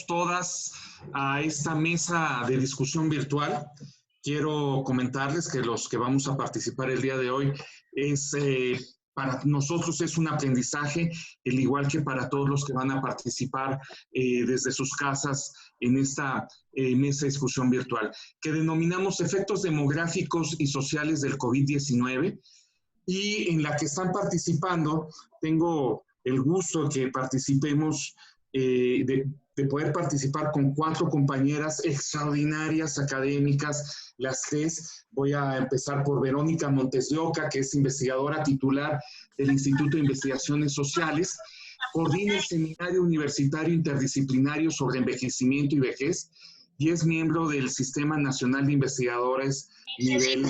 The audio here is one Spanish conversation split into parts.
Todas a esta mesa de discusión virtual. Quiero comentarles que los que vamos a participar el día de hoy para nosotros es un aprendizaje, al igual que para todos los que van a participar desde sus casas en esta mesa de discusión virtual, que denominamos efectos demográficos y sociales del COVID-19, y en la que están participando, tengo el gusto de que participemos de poder participar con 4 compañeras extraordinarias académicas, las 3. Voy a empezar por Verónica Montes de Oca, que es investigadora titular del Instituto de Investigaciones Sociales, coordina el Seminario Universitario Interdisciplinario sobre Envejecimiento y Vejez y es miembro del Sistema Nacional de Investigadores nivel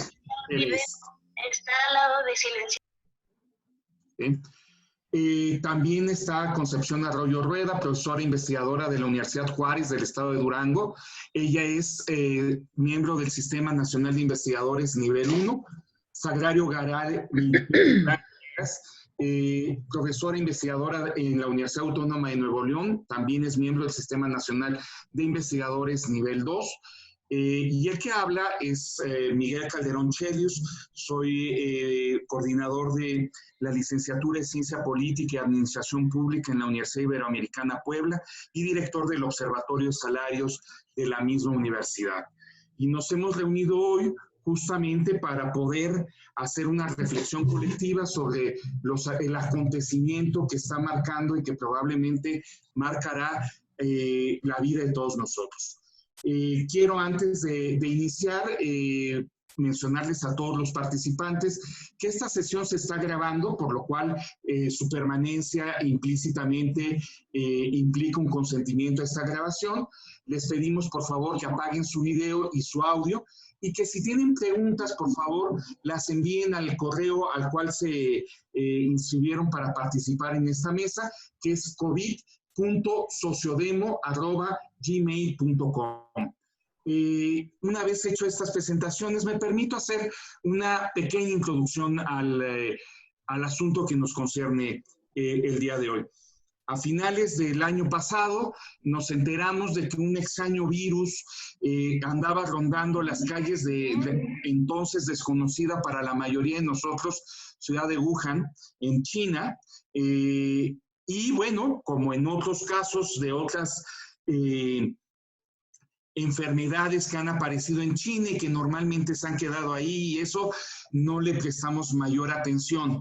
3. Está al lado de silencio. ¿Sí? También está Concepción Arroyo Rueda, profesora investigadora de la Universidad Juárez del Estado de Durango. Ella es miembro del Sistema Nacional de Investigadores nivel 1. Sagrario Garay, profesora investigadora en la Universidad Autónoma de Nuevo León, también es miembro del Sistema Nacional de Investigadores nivel 2. Y el que habla es Miguel Calderón Chelius. Soy coordinador de la licenciatura en Ciencia Política y Administración Pública en la Universidad Iberoamericana Puebla y director del Observatorio de Salarios de la misma universidad. Y nos hemos reunido hoy justamente para poder hacer una reflexión colectiva sobre el acontecimiento que está marcando y que probablemente marcará la vida de todos nosotros. Quiero antes de iniciar mencionarles a todos los participantes que esta sesión se está grabando, por lo cual su permanencia implícitamente implica un consentimiento a esta grabación. Les pedimos por favor que apaguen su video y su audio y que si tienen preguntas, por favor, las envíen al correo al cual se inscribieron para participar en esta mesa, que es covid.sociodemo@gmail.com. Una vez hecho estas presentaciones, me permito hacer una pequeña introducción al asunto que nos concierne el día de hoy. A finales del año pasado nos enteramos de que un extraño virus andaba rondando las calles de entonces desconocida para la mayoría de nosotros, ciudad de Wuhan, en China. Y bueno, como en otros casos de otras enfermedades que han aparecido en China y que normalmente se han quedado ahí, y eso no le prestamos mayor atención.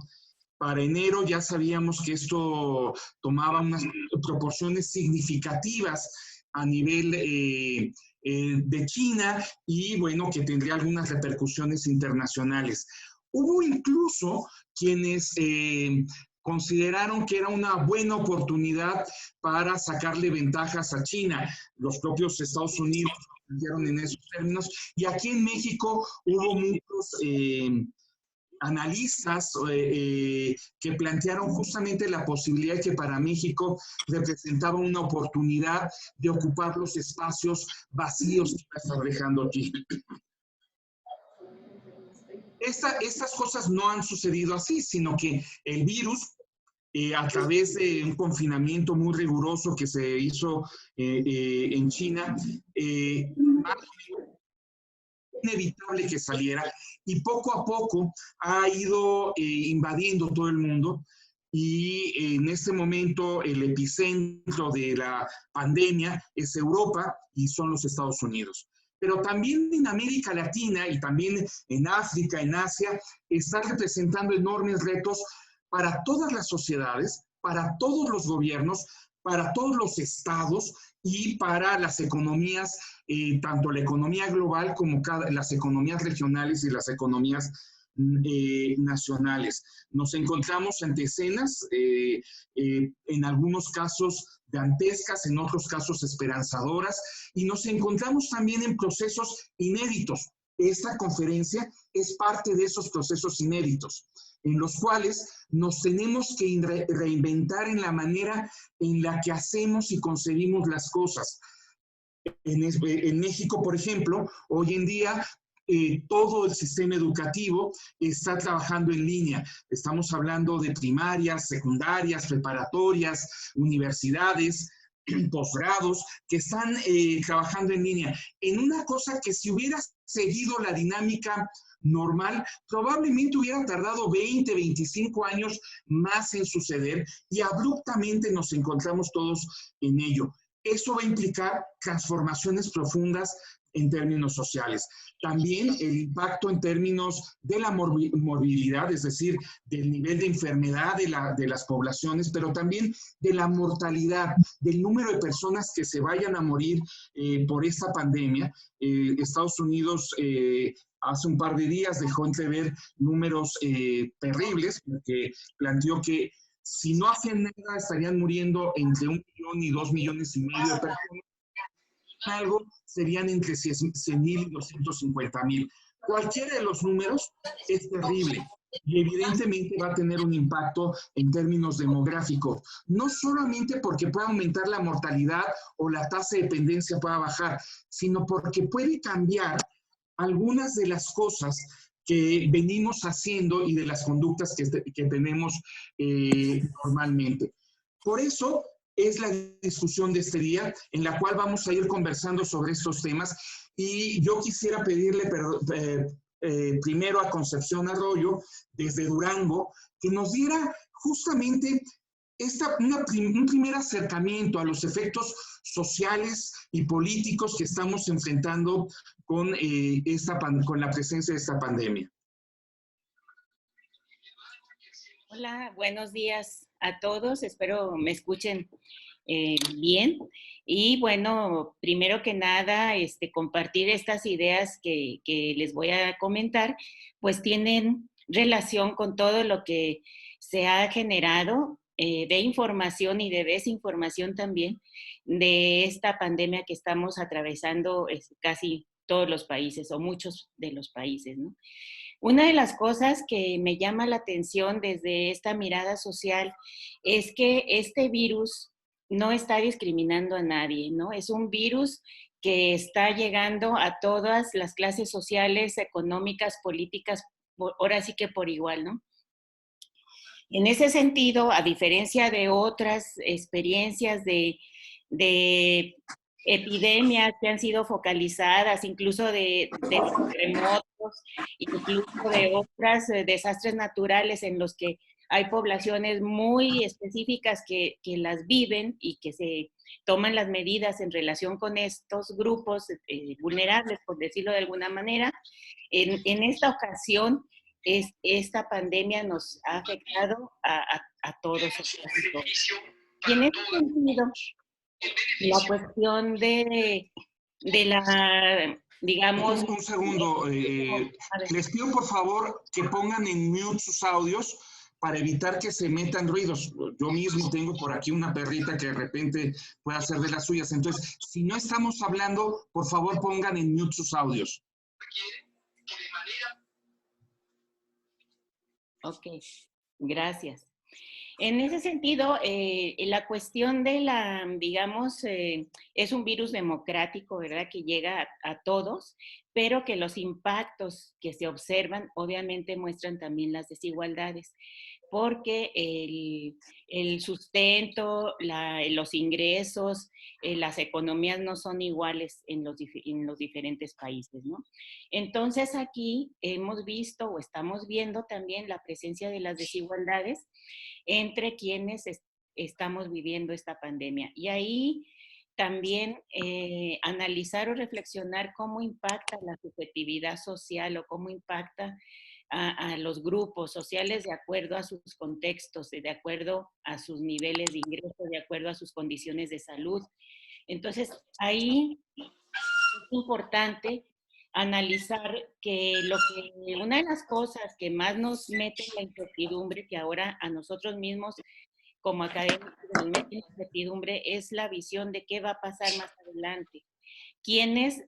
Para enero ya sabíamos que esto tomaba unas proporciones significativas a nivel de China y bueno, que tendría algunas repercusiones internacionales. Hubo incluso quienes consideraron que era una buena oportunidad para sacarle ventajas a China. Los propios Estados Unidos lo hicieron en esos términos y aquí en México hubo muchos analistas que plantearon justamente la posibilidad de que para México representaba una oportunidad de ocupar los espacios vacíos que está reflejando aquí. Estas cosas no han sucedido así, sino que el virus, a través de un confinamiento muy riguroso que se hizo en China, inevitable que saliera y poco a poco ha ido invadiendo todo el mundo y en este momento el epicentro de la pandemia es Europa y son los Estados Unidos. Pero también en América Latina y también en África, en Asia, está representando enormes retos para todas las sociedades, para todos los gobiernos, para todos los estados y para las economías, tanto la economía global como las economías regionales y las economías nacionales. Nos encontramos ante escenas, en algunos casos dantescas, en otros casos esperanzadoras, y nos encontramos también en procesos inéditos. Esta conferencia es parte de esos procesos inéditos, en los cuales nos tenemos que reinventar en la manera en la que hacemos y concebimos las cosas. En México, por ejemplo, hoy en día todo el sistema educativo está trabajando en línea. Estamos hablando de primarias, secundarias, preparatorias, universidades. posgrados, que están trabajando en línea, en una cosa que si hubiera seguido la dinámica normal, probablemente hubiera tardado 20, 25 años más en suceder y abruptamente nos encontramos todos en ello. Eso va a implicar transformaciones profundas en términos sociales. También el impacto en términos de la morbilidad, es decir, del nivel de enfermedad de las poblaciones, pero también de la mortalidad, del número de personas que se vayan a morir por esta pandemia. Estados Unidos hace un par de días dejó entrever números terribles, porque planteó que si no hacen nada estarían muriendo entre 1 millón y 2,5 millones de personas. Algo serían entre 100,000 y 250,000. Cualquiera de los números es terrible y evidentemente va a tener un impacto en términos demográficos, no solamente porque pueda aumentar la mortalidad o la tasa de dependencia pueda bajar, sino porque puede cambiar algunas de las cosas que venimos haciendo y de las conductas que tenemos normalmente. Por eso es la discusión de este día, en la cual vamos a ir conversando sobre estos temas. Y yo quisiera pedirle primero a Concepción Arroyo, desde Durango, que nos diera justamente un primer acercamiento a los efectos sociales y políticos que estamos enfrentando con la presencia de esta pandemia. Hola, buenos días a todos. Espero me escuchen bien. Y bueno, primero que nada, compartir estas ideas que les voy a comentar, pues tienen relación con todo lo que se ha generado de información y de desinformación también de esta pandemia que estamos atravesando casi todos los países o muchos de los países, ¿no? Una de las cosas que me llama la atención desde esta mirada social es que este virus no está discriminando a nadie, ¿no? Es un virus que está llegando a todas las clases sociales, económicas, políticas, ahora sí que por igual, ¿no? En ese sentido, a diferencia de otras experiencias de epidemias que han sido focalizadas, incluso de terremotos, incluso de otros desastres naturales en los que hay poblaciones muy específicas que las viven y que se toman las medidas en relación con estos grupos vulnerables, por decirlo de alguna manera. En esta ocasión, esta pandemia nos ha afectado a todos. Y en ese sentido, la cuestión de la, digamos... Un segundo, les pido por favor que pongan en mute sus audios para evitar que se metan ruidos. Yo mismo tengo por aquí una perrita que de repente puede hacer de las suyas. Entonces, si no estamos hablando, por favor pongan en mute sus audios. Ok, gracias. En ese sentido, la cuestión de digamos, es un virus democrático, ¿verdad? Que llega a todos, pero que los impactos que se observan obviamente muestran también las desigualdades, porque el sustento, los ingresos, las economías no son iguales en los diferentes países, ¿no? Entonces aquí hemos visto o estamos viendo también la presencia de las desigualdades entre quienes estamos viviendo esta pandemia. Y ahí también analizar o reflexionar cómo impacta la subjetividad social o cómo impacta a los grupos sociales de acuerdo a sus contextos, de acuerdo a sus niveles de ingreso, de acuerdo a sus condiciones de salud. Entonces, ahí es importante analizar que una de las cosas que más nos mete en la incertidumbre, que ahora a nosotros mismos como académicos nos mete en incertidumbre, es la visión de qué va a pasar más adelante. ¿Quiénes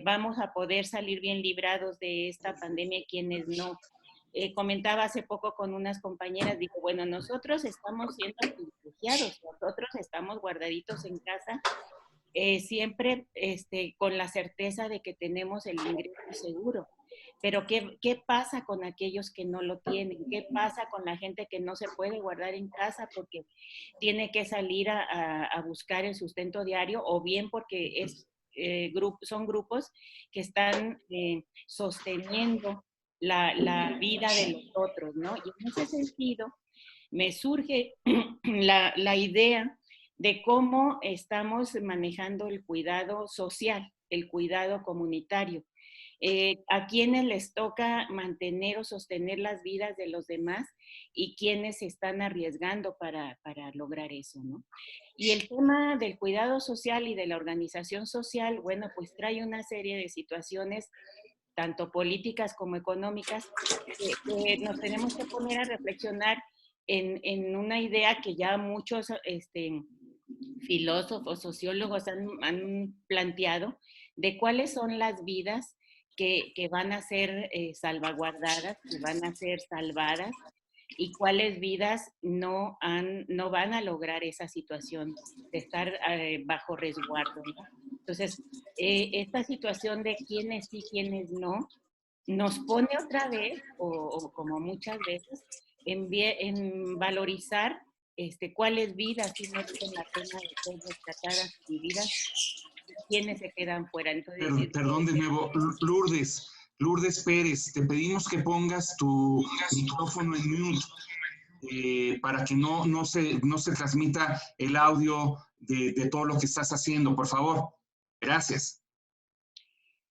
vamos a poder salir bien librados de esta pandemia y quiénes no? Comentaba hace poco con unas compañeras, digo, bueno, nosotros estamos siendo privilegiados, nosotros estamos guardaditos en casa, siempre con la certeza de que tenemos el ingreso seguro. Pero ¿qué pasa con aquellos que no lo tienen? ¿Qué pasa con la gente que no se puede guardar en casa porque tiene que salir a buscar el sustento diario, o bien porque son grupos que están sosteniendo la vida de los otros, ¿no? Y en ese sentido me surge la idea de cómo estamos manejando el cuidado social, el cuidado comunitario. A quienes les toca mantener o sostener las vidas de los demás y quienes se están arriesgando para lograr eso, ¿no? Y el tema del cuidado social y de la organización social, bueno, pues trae una serie de situaciones, tanto políticas como económicas, que nos tenemos que poner a reflexionar en una idea que ya muchos filósofos, sociólogos han planteado, de cuáles son las vidas que van a ser salvaguardadas, que van a ser salvadas, y cuáles vidas no van a lograr esa situación de estar bajo resguardo, ¿no? Entonces, esta situación de quiénes sí, quiénes no, nos pone otra vez, o como muchas veces, en valorizar cuáles vidas sí merecen la pena de ser rescatadas y vividas, quiénes se quedan fuera. Entonces, Perdón de nuevo, Lourdes Pérez, te pedimos que pongas tu micrófono en mute para que no se transmita el audio de todo lo que estás haciendo, por favor. Gracias.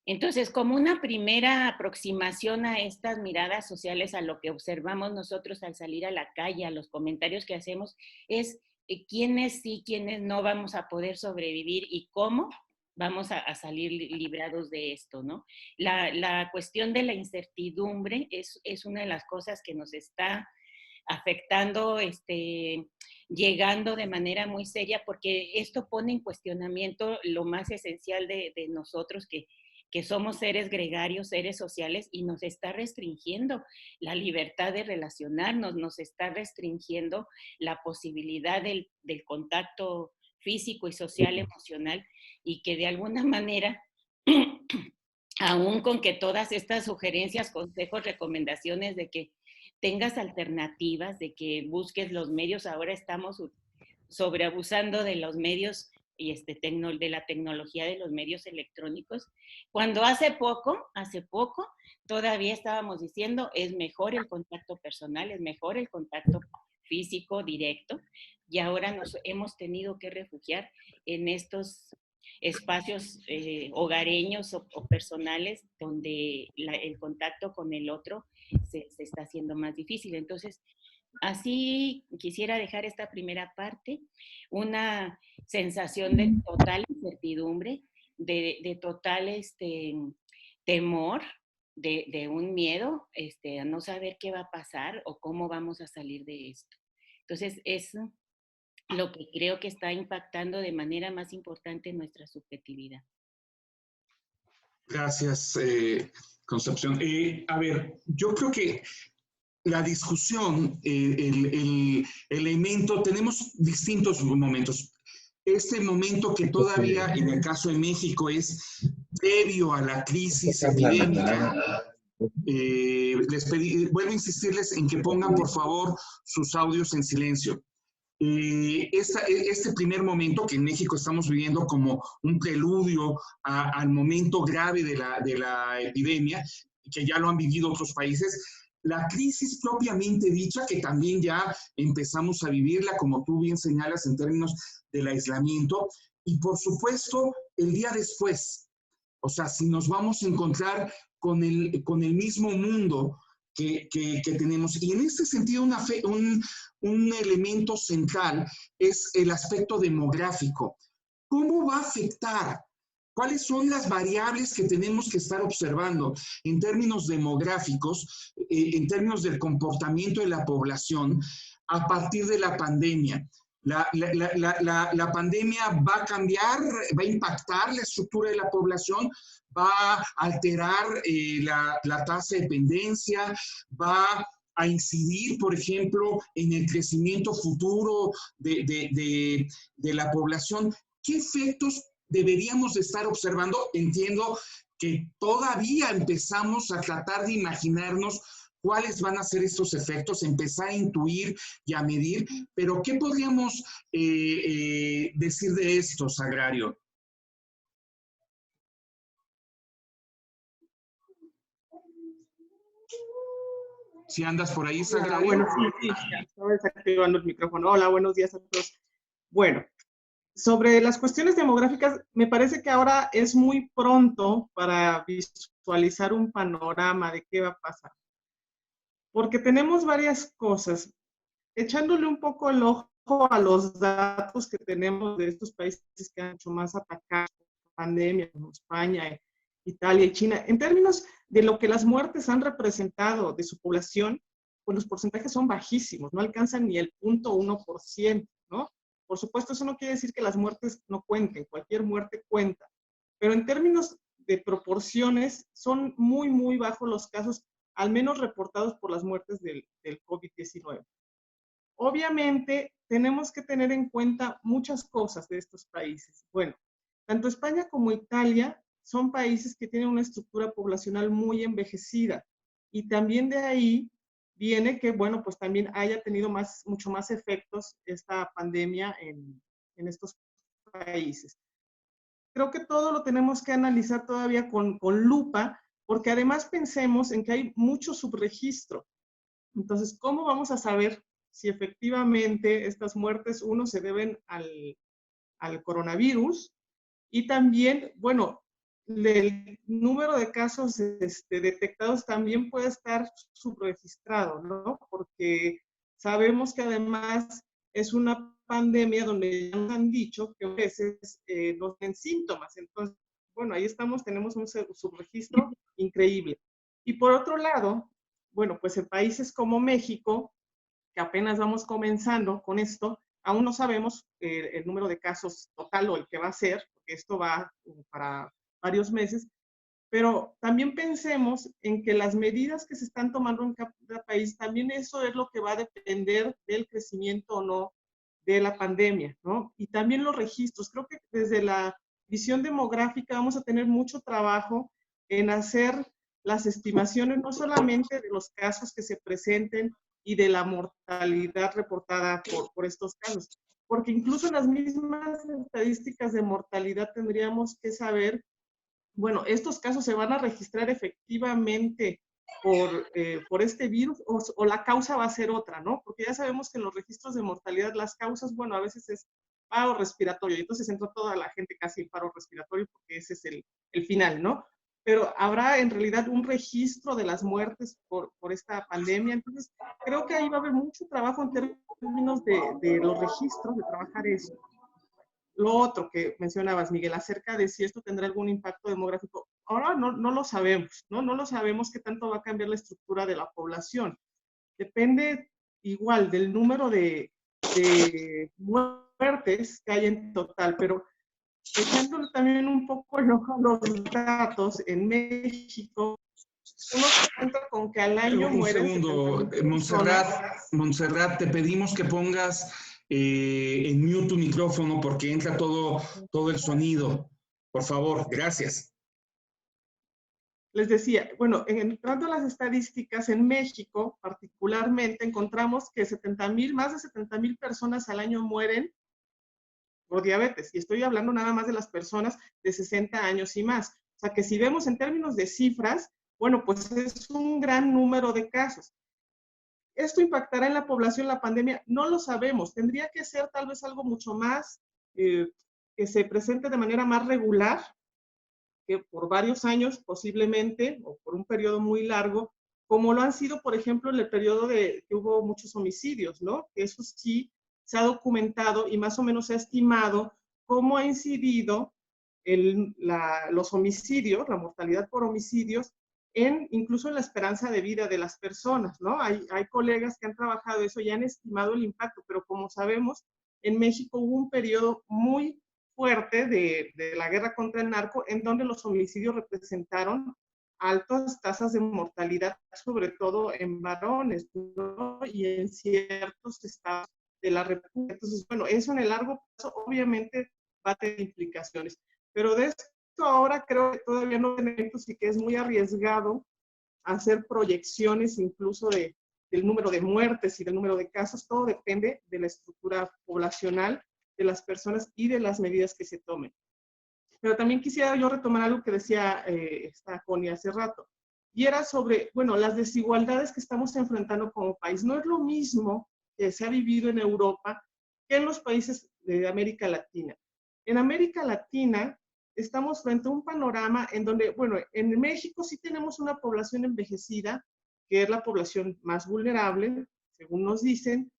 Entonces, como una primera aproximación a estas miradas sociales, a lo que observamos nosotros al salir a la calle, a los comentarios que hacemos, es quiénes sí, quiénes no vamos a poder sobrevivir y cómo vamos a salir librados de esto, ¿no? La cuestión de la incertidumbre es una de las cosas que nos está afectando, llegando de manera muy seria, porque esto pone en cuestionamiento lo más esencial de nosotros, que somos seres gregarios, seres sociales, y nos está restringiendo la libertad de relacionarnos, nos está restringiendo la posibilidad del contacto físico y social, emocional, y que de alguna manera, aún con que todas estas sugerencias, consejos, recomendaciones de que tengas alternativas, de que busques los medios, ahora estamos sobreabusando de los medios y de la tecnología de los medios electrónicos, cuando hace poco, todavía estábamos diciendo, es mejor el contacto personal, es mejor el contacto físico, directo, y ahora nos hemos tenido que refugiar en estos espacios hogareños o personales donde el contacto con el otro se está haciendo más difícil. Entonces, así quisiera dejar esta primera parte, una sensación de total incertidumbre, de total temor, de un miedo a no saber qué va a pasar o cómo vamos a salir de esto. Entonces, es lo que creo que está impactando de manera más importante nuestra subjetividad. Gracias, Concepción. A ver, yo creo que la discusión, el elemento, tenemos distintos momentos. Este momento que todavía en el caso de México es previo a la crisis epidémica, vuelvo a insistirles en que pongan por favor sus audios en silencio. Este primer momento que en México estamos viviendo como un preludio al momento grave de la epidemia, que ya lo han vivido otros países, la crisis propiamente dicha, que también ya empezamos a vivirla, como tú bien señalas, en términos del aislamiento, y por supuesto, el día después. O sea, si nos vamos a encontrar con el mismo mundo que tenemos. Y en este sentido, un elemento central es el aspecto demográfico. ¿Cómo va a afectar? ¿Cuáles son las variables que tenemos que estar observando en términos demográficos, en términos del comportamiento de la población a partir de la pandemia? La pandemia va a cambiar, va a impactar la estructura de la población, va a alterar la tasa de dependencia, va a incidir, por ejemplo, en el crecimiento futuro de la población. ¿Qué efectos deberíamos de estar observando? Entiendo que todavía empezamos a tratar de imaginarnos cuáles van a ser estos efectos, empezar a intuir y a medir, pero ¿qué podríamos decir de esto, Sagrario? Si andas por ahí, Sagrario. Bueno, sí, ya estaba desactivando el micrófono. Hola, buenos días a todos. Bueno, sobre las cuestiones demográficas, me parece que ahora es muy pronto para visualizar un panorama de qué va a pasar, porque tenemos varias cosas. Echándole un poco el ojo a los datos que tenemos de estos países que han hecho más atacados por la pandemia, como España, Italia y China, en términos de lo que las muertes han representado de su población, pues los porcentajes son bajísimos, no alcanzan ni el 0.1%, ¿no? Por supuesto, eso no quiere decir que las muertes no cuenten, cualquier muerte cuenta, pero en términos de proporciones son muy, muy bajos los casos, al menos reportados por las muertes del COVID-19. Obviamente, tenemos que tener en cuenta muchas cosas de estos países. Bueno, tanto España como Italia son países que tienen una estructura poblacional muy envejecida y también de ahí viene que, bueno, pues también haya tenido mucho más efectos esta pandemia en estos países. Creo que todo lo tenemos que analizar todavía con lupa, porque además pensemos en que hay mucho subregistro. Entonces, ¿cómo vamos a saber si efectivamente estas muertes, uno, se deben al coronavirus? Y también, bueno, el número de casos detectados también puede estar subregistrado, ¿no? Porque sabemos que además es una pandemia donde ya nos han dicho que a veces no tienen síntomas. Entonces, bueno, ahí estamos, tenemos un subregistro increíble. Y por otro lado, bueno, pues en países como México, que apenas vamos comenzando con esto, aún no sabemos el número de casos total o el que va a ser, porque esto va para varios meses, pero también pensemos en que las medidas que se están tomando en cada país, también eso es lo que va a depender del crecimiento o no de la pandemia, ¿no? Y también los registros. Creo que desde la visión demográfica vamos a tener mucho trabajo en hacer las estimaciones, no solamente de los casos que se presenten y de la mortalidad reportada por estos casos, porque incluso en las mismas estadísticas de mortalidad tendríamos que saber, bueno, estos casos se van a registrar efectivamente por este virus o la causa va a ser otra, ¿no? Porque ya sabemos que en los registros de mortalidad las causas, bueno, a veces es paro respiratorio, y entonces entró toda la gente casi en paro respiratorio porque ese es el final, ¿no? Pero habrá en realidad un registro de las muertes por esta pandemia, entonces creo que ahí va a haber mucho trabajo en términos de los registros, de trabajar eso. Lo otro que mencionabas, Miguel, acerca de si esto tendrá algún impacto demográfico, ahora no lo sabemos, ¿no? No lo sabemos qué tanto va a cambiar la estructura de la población. Depende igual del número de muertes que hay en total, pero echándole también un poco el ojo a los datos, en México, uno se cuenta con que al año mueren... Un segundo, Montserrat, te pedimos que pongas en mute tu micrófono porque entra todo el sonido. Por favor, gracias. Les decía, bueno, entrando a las estadísticas, en México particularmente encontramos que más de 70,000 personas al año mueren por diabetes. Y estoy hablando nada más de las personas de 60 años y más. O sea que si vemos en términos de cifras, bueno, pues es un gran número de casos. ¿Esto impactará en la población la pandemia? No lo sabemos. Tendría que ser tal vez algo mucho más, que se presente de manera más regular, que por varios años posiblemente, o por un periodo muy largo, como lo han sido, por ejemplo, en el periodo que hubo muchos homicidios, ¿no? Eso sí se ha documentado y más o menos se ha estimado cómo ha incidido los homicidios, la mortalidad por homicidios, incluso en la esperanza de vida de las personas, ¿no? Hay colegas que han trabajado eso y han estimado el impacto, pero como sabemos, en México hubo un periodo muy fuerte de la guerra contra el narco, en donde los homicidios representaron altas tasas de mortalidad, sobre todo en varones, ¿no? Y en ciertos estados de la República. Entonces, bueno, eso en el largo plazo obviamente va a tener implicaciones. Pero de esto ahora creo que todavía no tenemos y que es muy arriesgado hacer proyecciones incluso del número de muertes y del número de casos. Todo depende de la estructura poblacional de las personas y de las medidas que se tomen. Pero también quisiera yo retomar algo que decía esta Connie hace rato, y era sobre, bueno, las desigualdades que estamos enfrentando como país. No es lo mismo que se ha vivido en Europa que en los países de América Latina. En América Latina estamos frente a un panorama en donde, bueno, en México sí tenemos una población envejecida, que es la población más vulnerable, según nos dicen,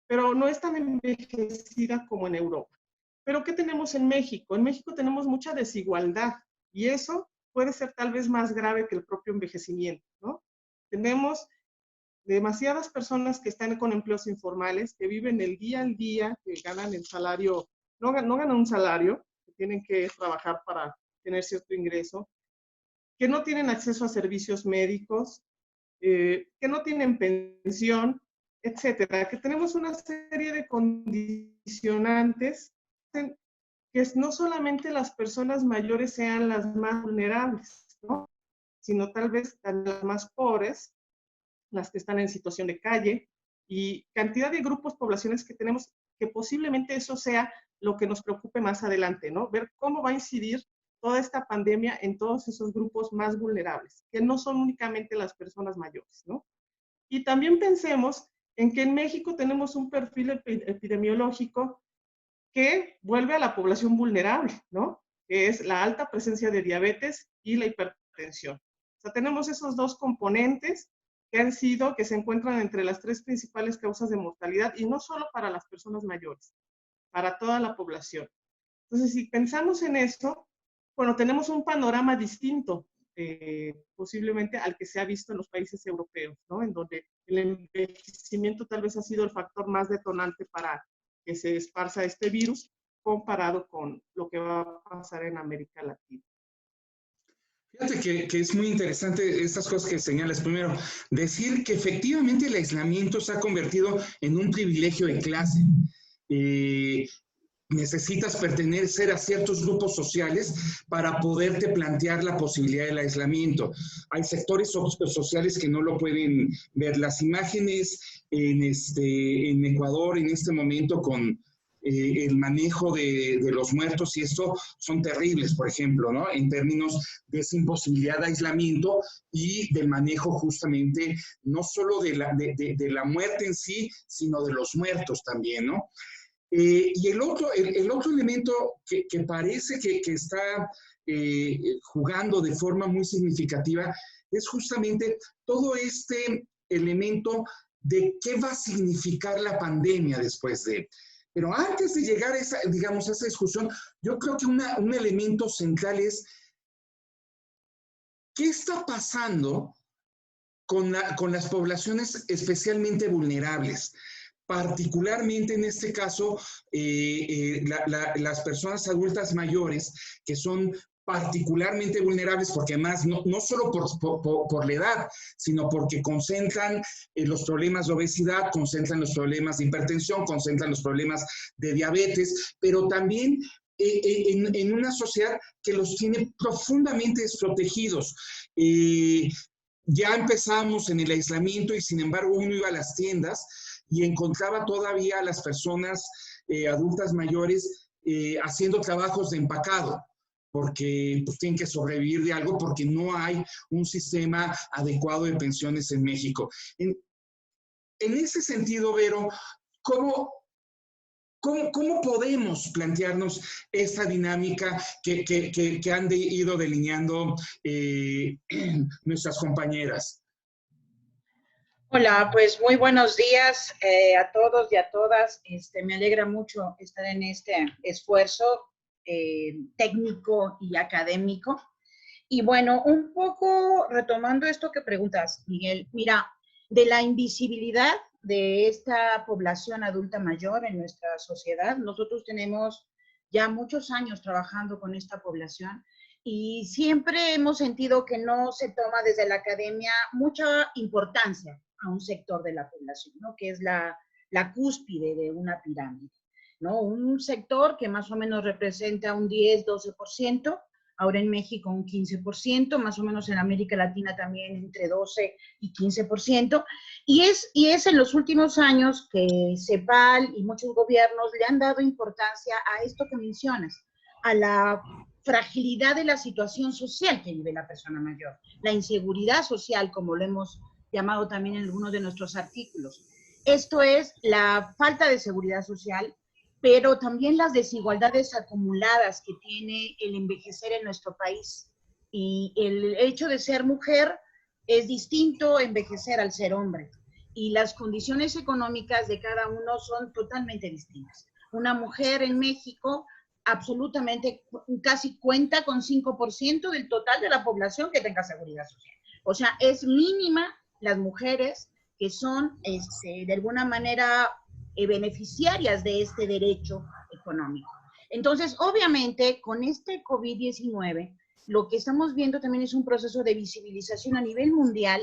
pero no es tan envejecida como en Europa. Pero ¿qué tenemos en México? En México tenemos mucha desigualdad y eso puede ser tal vez más grave que el propio envejecimiento, ¿no? Tenemos demasiadas personas que están con empleos informales, que viven el día al día, que ganan el salario, no ganan un salario, que tienen que trabajar para tener cierto ingreso, que no tienen acceso a servicios médicos, que no tienen pensión, etcétera, que tenemos una serie de condicionantes que no solamente las personas mayores sean las más vulnerables, ¿no? Sino tal vez las más pobres, las que están en situación de calle, y cantidad de grupos, poblaciones que tenemos, que posiblemente eso sea lo que nos preocupe más adelante, ¿no? Ver cómo va a incidir toda esta pandemia en todos esos grupos más vulnerables, que no son únicamente las personas mayores, ¿no? Y también pensemos en que en México tenemos un perfil epidemiológico que vuelve a la población vulnerable, ¿no? Que es la alta presencia de diabetes y la hipertensión. O sea, tenemos esos dos componentes que se encuentran entre las tres principales causas de mortalidad, y no solo para las personas mayores, para toda la población. Entonces, si pensamos en eso, bueno, tenemos un panorama distinto, posiblemente al que se ha visto en los países europeos, ¿no? En donde el envejecimiento tal vez ha sido el factor más detonante para que se esparza este virus, comparado con lo que va a pasar en América Latina. Fíjate que es muy interesante estas cosas que señalas. Primero, decir que efectivamente el aislamiento se ha convertido en un privilegio de clase. Necesitas pertenecer a ciertos grupos sociales para poderte plantear la posibilidad del aislamiento. Hay sectores sociales que no lo pueden ver. Las imágenes en Ecuador en este momento con el manejo de los muertos y esto son terribles, por ejemplo, ¿no? En términos de esa imposibilidad de aislamiento y del manejo justamente no solo de la muerte en sí, sino de los muertos también, ¿no? Y el otro elemento que parece que está jugando de forma muy significativa es justamente todo este elemento de qué va a significar la pandemia después de. Pero antes de llegar a esa, digamos, a esa discusión, yo creo que un elemento central es qué está pasando con las poblaciones especialmente vulnerables. Particularmente en este caso, las personas adultas mayores, que son particularmente vulnerables, porque además no solo por la edad, sino porque concentran los problemas de obesidad, concentran los problemas de hipertensión, concentran los problemas de diabetes, pero también en una sociedad que los tiene profundamente desprotegidos. Ya empezamos en el aislamiento y sin embargo uno iba a las tiendas y encontraba todavía a las personas adultas mayores haciendo trabajos de empacado, porque pues, tienen que sobrevivir de algo porque no hay un sistema adecuado de pensiones en México. En ese sentido, Vero, ¿cómo podemos plantearnos esta dinámica que han ido delineando nuestras compañeras? Hola, pues muy buenos días a todos y a todas. Me alegra mucho estar en este esfuerzo técnico y académico. Y bueno, un poco retomando esto que preguntas, Miguel, mira, de la invisibilidad de esta población adulta mayor en nuestra sociedad, nosotros tenemos ya muchos años trabajando con esta población y siempre hemos sentido que no se toma desde la academia mucha importancia a un sector de la población, ¿no? Que es la cúspide de una pirámide, ¿no? Un sector que más o menos representa un 10-12% ahora en México un 15%, más o menos en América Latina también entre 12 y 15%, y es en los últimos años que CEPAL y muchos gobiernos le han dado importancia a esto que mencionas, a la fragilidad de la situación social que vive la persona mayor, la inseguridad social, como lo hemos llamado también en algunos de nuestros artículos. Esto es la falta de seguridad social, pero también las desigualdades acumuladas que tiene el envejecer en nuestro país. Y el hecho de ser mujer es distinto envejecer al ser hombre. Y las condiciones económicas de cada uno son totalmente distintas. Una mujer en México absolutamente casi cuenta con 5% del total de la población que tenga seguridad social. O sea, es mínima las mujeres que son de alguna manera beneficiarias de este derecho económico. Entonces, obviamente, con este COVID-19, lo que estamos viendo también es un proceso de visibilización a nivel mundial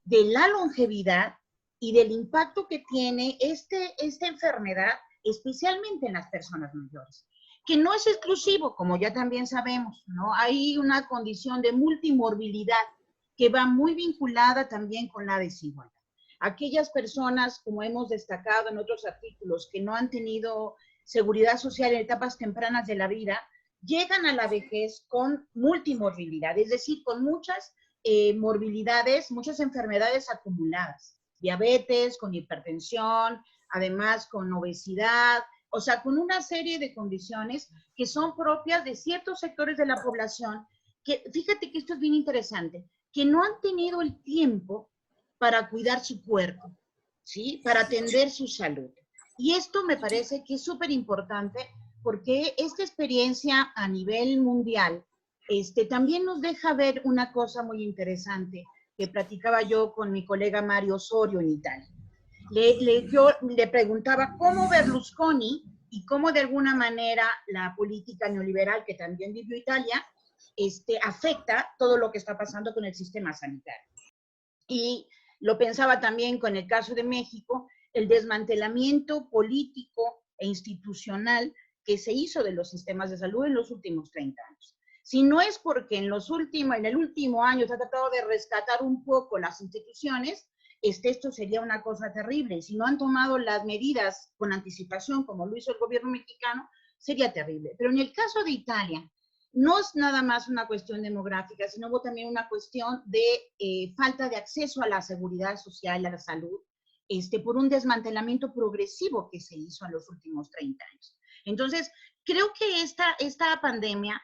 de la longevidad y del impacto que tiene esta enfermedad, especialmente en las personas mayores, que no es exclusivo, como ya también sabemos, ¿no? Hay una condición de multimorbilidad que va muy vinculada también con la desigualdad. Aquellas personas, como hemos destacado en otros artículos, que no han tenido seguridad social en etapas tempranas de la vida, llegan a la vejez con multimorbilidad, es decir, con muchas morbilidades, muchas enfermedades acumuladas, diabetes, con hipertensión, además con obesidad, o sea, con una serie de condiciones que son propias de ciertos sectores de la población, que fíjate que esto es bien interesante, que no han tenido el tiempo para cuidar su cuerpo, ¿sí? Para atender su salud. Y esto me parece que es súper importante porque esta experiencia a nivel mundial también nos deja ver una cosa muy interesante que platicaba yo con mi colega Mario Osorio en Italia. Yo le preguntaba cómo Berlusconi y cómo de alguna manera la política neoliberal que también vivió Italia afecta todo lo que está pasando con el sistema sanitario. Y lo pensaba también con el caso de México, el desmantelamiento político e institucional que se hizo de los sistemas de salud en los últimos 30 años. Si no es porque en el último año se ha tratado de rescatar un poco las instituciones, esto sería una cosa terrible. Si no han tomado las medidas con anticipación, como lo hizo el gobierno mexicano, sería terrible. Pero en el caso de Italia, no es nada más una cuestión demográfica, sino hubo también una cuestión de falta de acceso a la seguridad social, a la salud, por un desmantelamiento progresivo que se hizo en los últimos 30 años. Entonces, creo que esta pandemia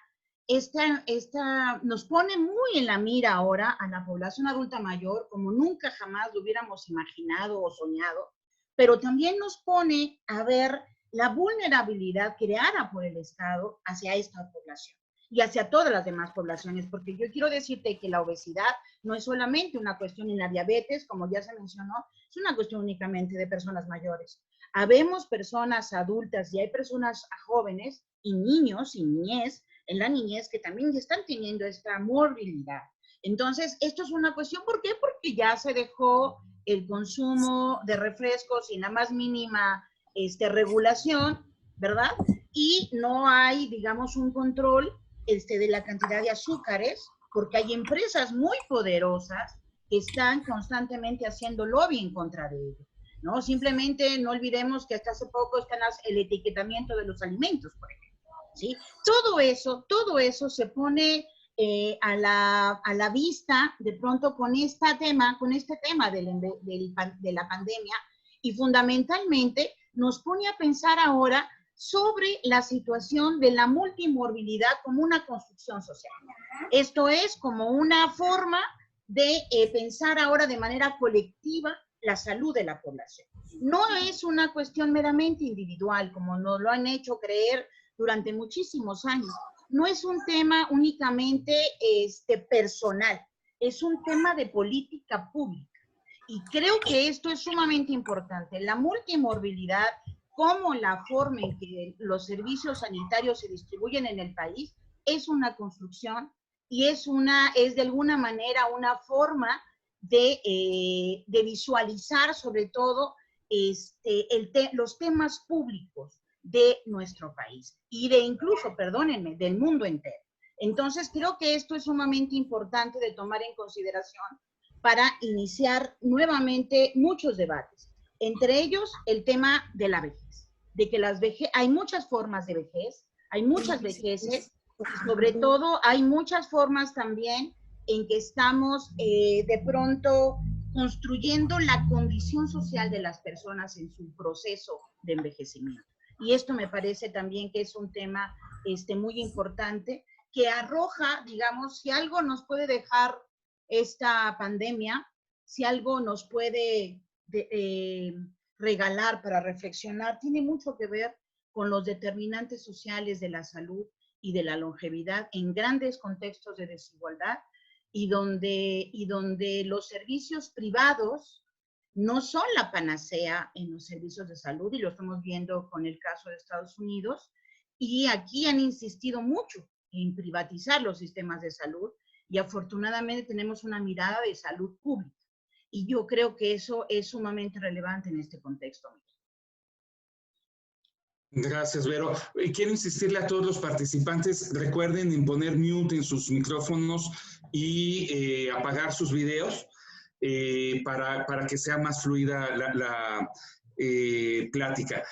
nos pone muy en la mira ahora a la población adulta mayor, como nunca jamás lo hubiéramos imaginado o soñado, pero también nos pone a ver la vulnerabilidad creada por el Estado hacia esta población y hacia todas las demás poblaciones, porque yo quiero decirte que la obesidad no es solamente una cuestión en la diabetes, como ya se mencionó, es una cuestión únicamente de personas mayores. Habemos personas adultas y hay personas jóvenes y niños y niñez, en la niñez, que también están teniendo esta morbilidad. Entonces, esto es una cuestión, ¿por qué? Porque ya se dejó el consumo de refrescos sin la más mínima regulación, ¿verdad? Y no hay, digamos, un control de la cantidad de azúcares, porque hay empresas muy poderosas que están constantemente haciendo lobby en contra de ello, ¿no? Simplemente no olvidemos que hasta hace poco está el etiquetamiento de los alimentos, por ejemplo, ¿sí? Todo eso se pone a la vista de pronto con este tema de la pandemia, y fundamentalmente nos pone a pensar ahora sobre la situación de la multimorbilidad como una construcción social. Esto es como una forma de pensar ahora de manera colectiva la salud de la población. No es una cuestión meramente individual, como nos lo han hecho creer durante muchísimos años. No es un tema únicamente personal, es un tema de política pública. Y creo que esto es sumamente importante. La multimorbilidad, como la forma en que los servicios sanitarios se distribuyen en el país, es una construcción y es de alguna manera una forma de visualizar sobre todo los temas públicos de nuestro país y incluso, perdónenme, del mundo entero. Entonces, creo que esto es sumamente importante de tomar en consideración para iniciar nuevamente muchos debates. Entre ellos, el tema de la vejez, de que hay muchas formas de vejez, hay muchas vejeces, y sobre todo hay muchas formas también en que estamos de pronto construyendo la condición social de las personas en su proceso de envejecimiento. Y esto me parece también que es un tema muy importante, que arroja, digamos, si algo nos puede dejar esta pandemia, si algo nos puede regalar para reflexionar, tiene mucho que ver con los determinantes sociales de la salud y de la longevidad en grandes contextos de desigualdad y donde los servicios privados no son la panacea en los servicios de salud, y lo estamos viendo con el caso de Estados Unidos, y aquí han insistido mucho en privatizar los sistemas de salud, y afortunadamente tenemos una mirada de salud pública. Y yo creo que eso es sumamente relevante en este contexto. Gracias, Vero. Quiero insistirle a todos los participantes, recuerden en poner mute en sus micrófonos y apagar sus videos para que sea más fluida la plática.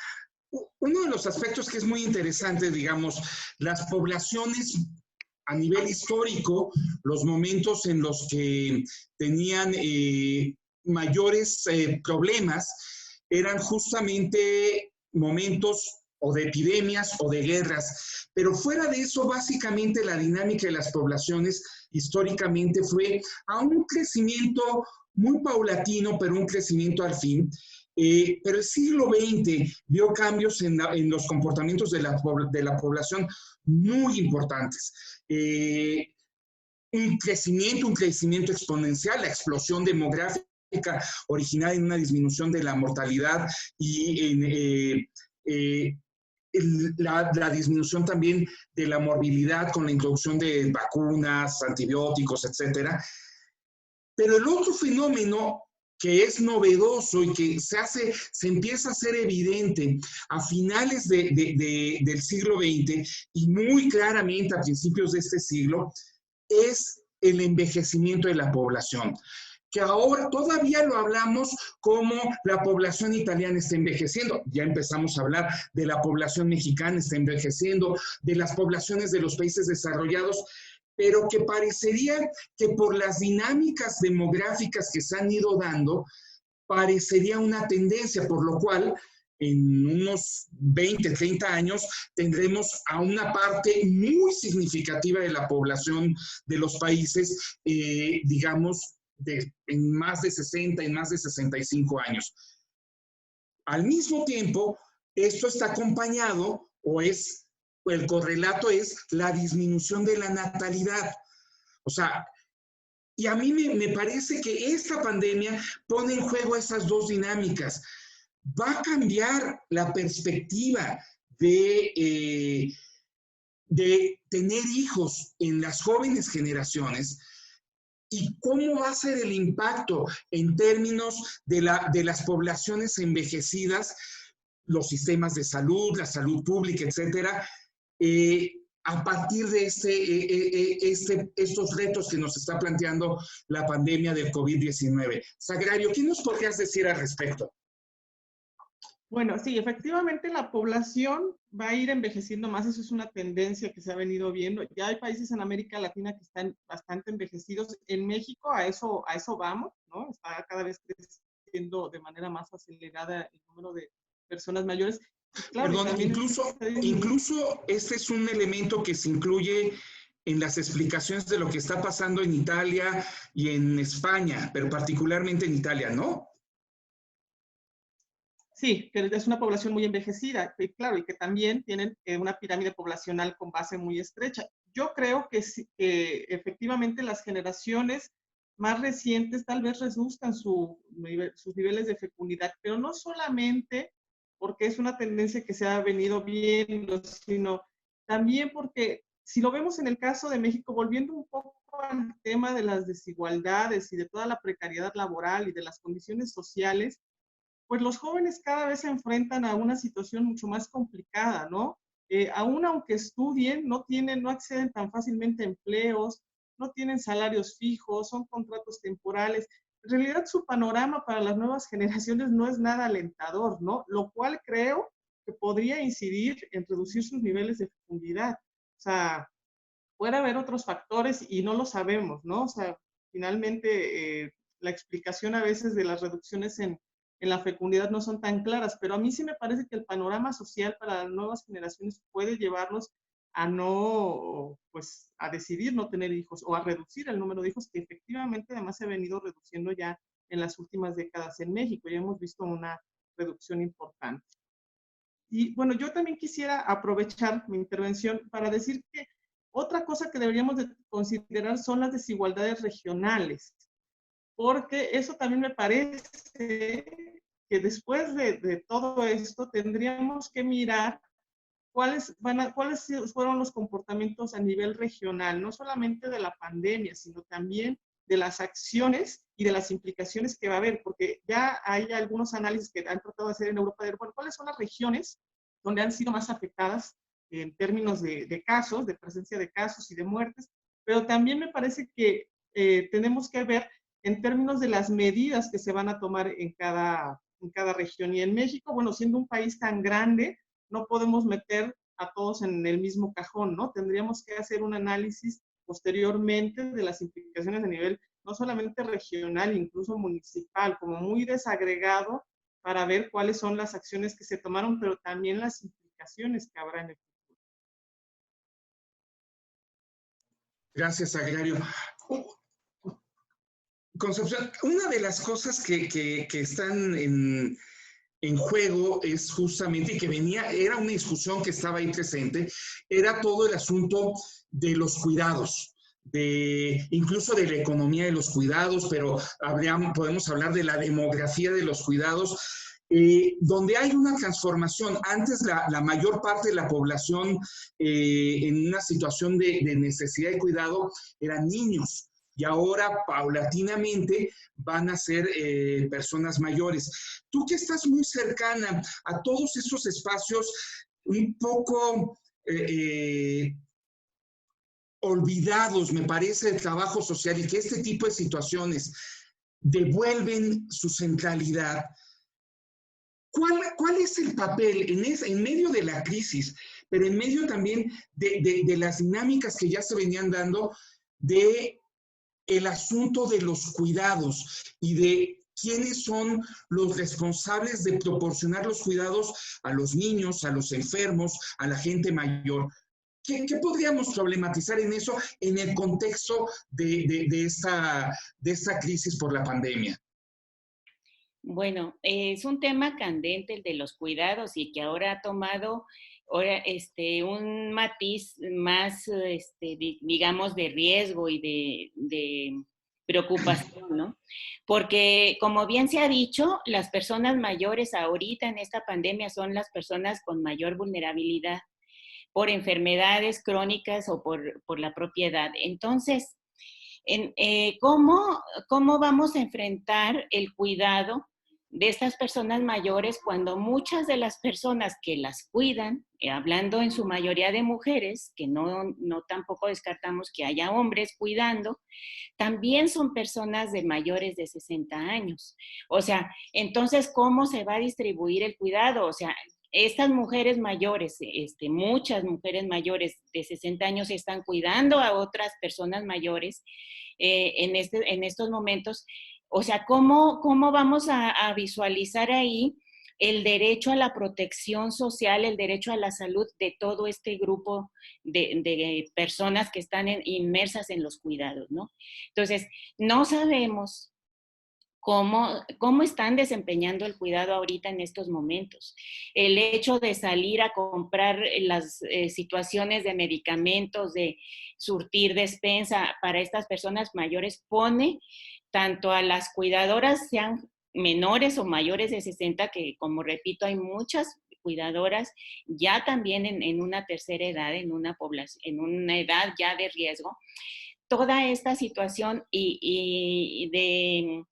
Uno de los aspectos que es muy interesante, digamos, las poblaciones a nivel histórico, los momentos en los que tenían mayores problemas eran justamente momentos o de epidemias o de guerras, pero fuera de eso, básicamente la dinámica de las poblaciones históricamente fue a un crecimiento muy paulatino, pero un crecimiento al fin. Pero el siglo XX vio cambios en los comportamientos de la población muy importantes. Un crecimiento exponencial, la explosión demográfica originada en una disminución de la mortalidad y la disminución también de la morbilidad con la introducción de vacunas, antibióticos, etcétera. Pero el otro fenómeno que es novedoso y que se empieza a hacer evidente a finales del siglo XX y muy claramente a principios de este siglo, es el envejecimiento de la población, que ahora todavía lo hablamos como la población italiana está envejeciendo. Ya empezamos a hablar de la población mexicana está envejeciendo, de las poblaciones de los países desarrollados, pero que parecería que por las dinámicas demográficas que se han ido dando, parecería una tendencia, por lo cual en unos 20, 30 años tendremos a una parte muy significativa de la población de los países, digamos, en más de 60, en más de 65 años. Al mismo tiempo, esto está acompañado el correlato es la disminución de la natalidad. O sea, y a mí me parece que esta pandemia pone en juego esas dos dinámicas. Va a cambiar la perspectiva de tener hijos en las jóvenes generaciones y cómo va a ser el impacto en términos de las poblaciones envejecidas, los sistemas de salud, la salud pública, etcétera, a partir de estos retos que nos está planteando la pandemia del COVID-19. Sagrario, ¿qué nos podrías decir al respecto? Bueno, sí, efectivamente la población va a ir envejeciendo más, eso es una tendencia que se ha venido viendo. Ya hay países en América Latina que están bastante envejecidos. En México a eso vamos, ¿no? Está cada vez creciendo de manera más acelerada el número de personas mayores. Claro, perdón, incluso este es un elemento que se incluye en las explicaciones de lo que está pasando en Italia y en España, pero particularmente en Italia, ¿no? Sí, que es una población muy envejecida, y claro, y que también tienen una pirámide poblacional con base muy estrecha. Yo creo que efectivamente las generaciones más recientes tal vez reduzcan sus niveles de fecundidad, pero no solamente porque es una tendencia que se ha venido viendo, sino también porque si lo vemos en el caso de México, volviendo un poco al tema de las desigualdades y de toda la precariedad laboral y de las condiciones sociales, pues los jóvenes cada vez se enfrentan a una situación mucho más complicada, ¿no? aún aunque estudien, no acceden tan fácilmente a empleos, no tienen salarios fijos, son contratos temporales. En realidad su panorama para las nuevas generaciones no es nada alentador, ¿no? Lo cual creo que podría incidir en reducir sus niveles de fecundidad. O sea, puede haber otros factores y no lo sabemos, ¿no? O sea, finalmente la explicación a veces de las reducciones en la fecundidad no son tan claras, pero a mí sí me parece que el panorama social para las nuevas generaciones puede llevarlos a no, pues, a decidir no tener hijos o a reducir el número de hijos que efectivamente además se ha venido reduciendo ya en las últimas décadas en México. Ya hemos visto una reducción importante. Y bueno, yo también quisiera aprovechar mi intervención para decir que otra cosa que deberíamos de considerar son las desigualdades regionales, porque eso también me parece que después de todo esto tendríamos que mirar cuáles fueron los comportamientos a nivel regional, no solamente de la pandemia, sino también de las acciones y de las implicaciones que va a haber, porque ya hay algunos análisis que han tratado de hacer en Europa de, bueno, cuáles son las regiones donde han sido más afectadas en términos de casos, de presencia de casos y de muertes, pero también me parece que tenemos que ver en términos de las medidas que se van a tomar en cada región. Y en México, bueno, siendo un país tan grande, no podemos meter a todos en el mismo cajón, ¿no? Tendríamos que hacer un análisis posteriormente de las implicaciones a nivel no solamente regional, incluso municipal, como muy desagregado, para ver cuáles son las acciones que se tomaron, pero también las implicaciones que habrá en el futuro. Gracias, Agrario. Concepción, una de las cosas que están en juego es justamente, y que era una discusión que estaba ahí presente, era todo el asunto de los cuidados, incluso de la economía de los cuidados, pero podemos hablar de la demografía de los cuidados, donde hay una transformación. Antes la mayor parte de la población en una situación de necesidad de cuidado eran niños. Y ahora, paulatinamente, van a ser personas mayores. Tú que estás muy cercana a todos esos espacios, un poco olvidados, me parece, el trabajo social, y que este tipo de situaciones devuelven su centralidad. ¿Cuál es el papel en medio de la crisis, pero en medio también de las dinámicas que ya se venían dando, de el asunto de los cuidados y de quiénes son los responsables de proporcionar los cuidados a los niños, a los enfermos, a la gente mayor? ¿Qué podríamos problematizar en eso en el contexto de esta crisis por la pandemia? Bueno, es un tema candente el de los cuidados y que ahora ha tomado un matiz más, digamos, de riesgo y de preocupación, ¿no? Porque, como bien se ha dicho, las personas mayores ahorita en esta pandemia son las personas con mayor vulnerabilidad por enfermedades crónicas o por la propia edad. Entonces, ¿cómo vamos a enfrentar el cuidado de estas personas mayores cuando muchas de las personas que las cuidan, hablando en su mayoría de mujeres, que no tampoco descartamos que haya hombres cuidando, también son personas de mayores de 60 años? O sea, entonces, ¿cómo se va a distribuir el cuidado? O sea, estas mujeres mayores, muchas mujeres mayores de 60 años están cuidando a otras personas mayores en estos momentos. O sea, ¿cómo vamos a visualizar ahí el derecho a la protección social, el derecho a la salud de todo este grupo de personas que están inmersas en los cuidados, ¿no? Entonces, no sabemos cómo están desempeñando el cuidado ahorita en estos momentos. El hecho de salir a comprar las situaciones de medicamentos, de surtir despensa para estas personas mayores, pone tanto a las cuidadoras, sean menores o mayores de 60, que como repito, hay muchas cuidadoras ya también en una tercera edad, en una edad ya de riesgo. Toda esta situación y de,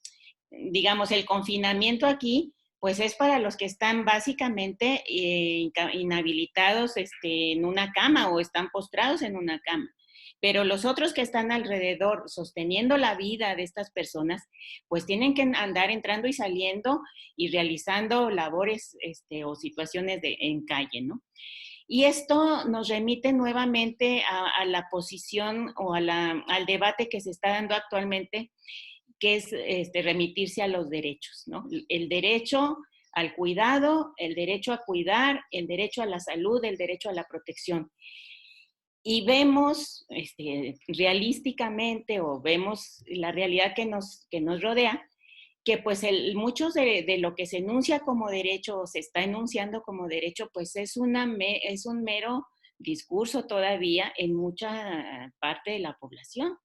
digamos, el confinamiento aquí pues es para los que están básicamente inhabilitados en una cama o están postrados en una cama. Pero los otros que están alrededor sosteniendo la vida de estas personas, pues tienen que andar entrando y saliendo y realizando labores o situaciones en calle, ¿no? Y esto nos remite nuevamente a la posición o al debate que se está dando actualmente, que es remitirse a los derechos, ¿no? El derecho al cuidado, el derecho a cuidar, el derecho a la salud, el derecho a la protección. Y vemos realísticamente, o vemos la realidad que nos rodea, que pues muchos de lo que se enuncia como derecho o se está enunciando como derecho, pues es un mero discurso todavía en mucha parte de la población.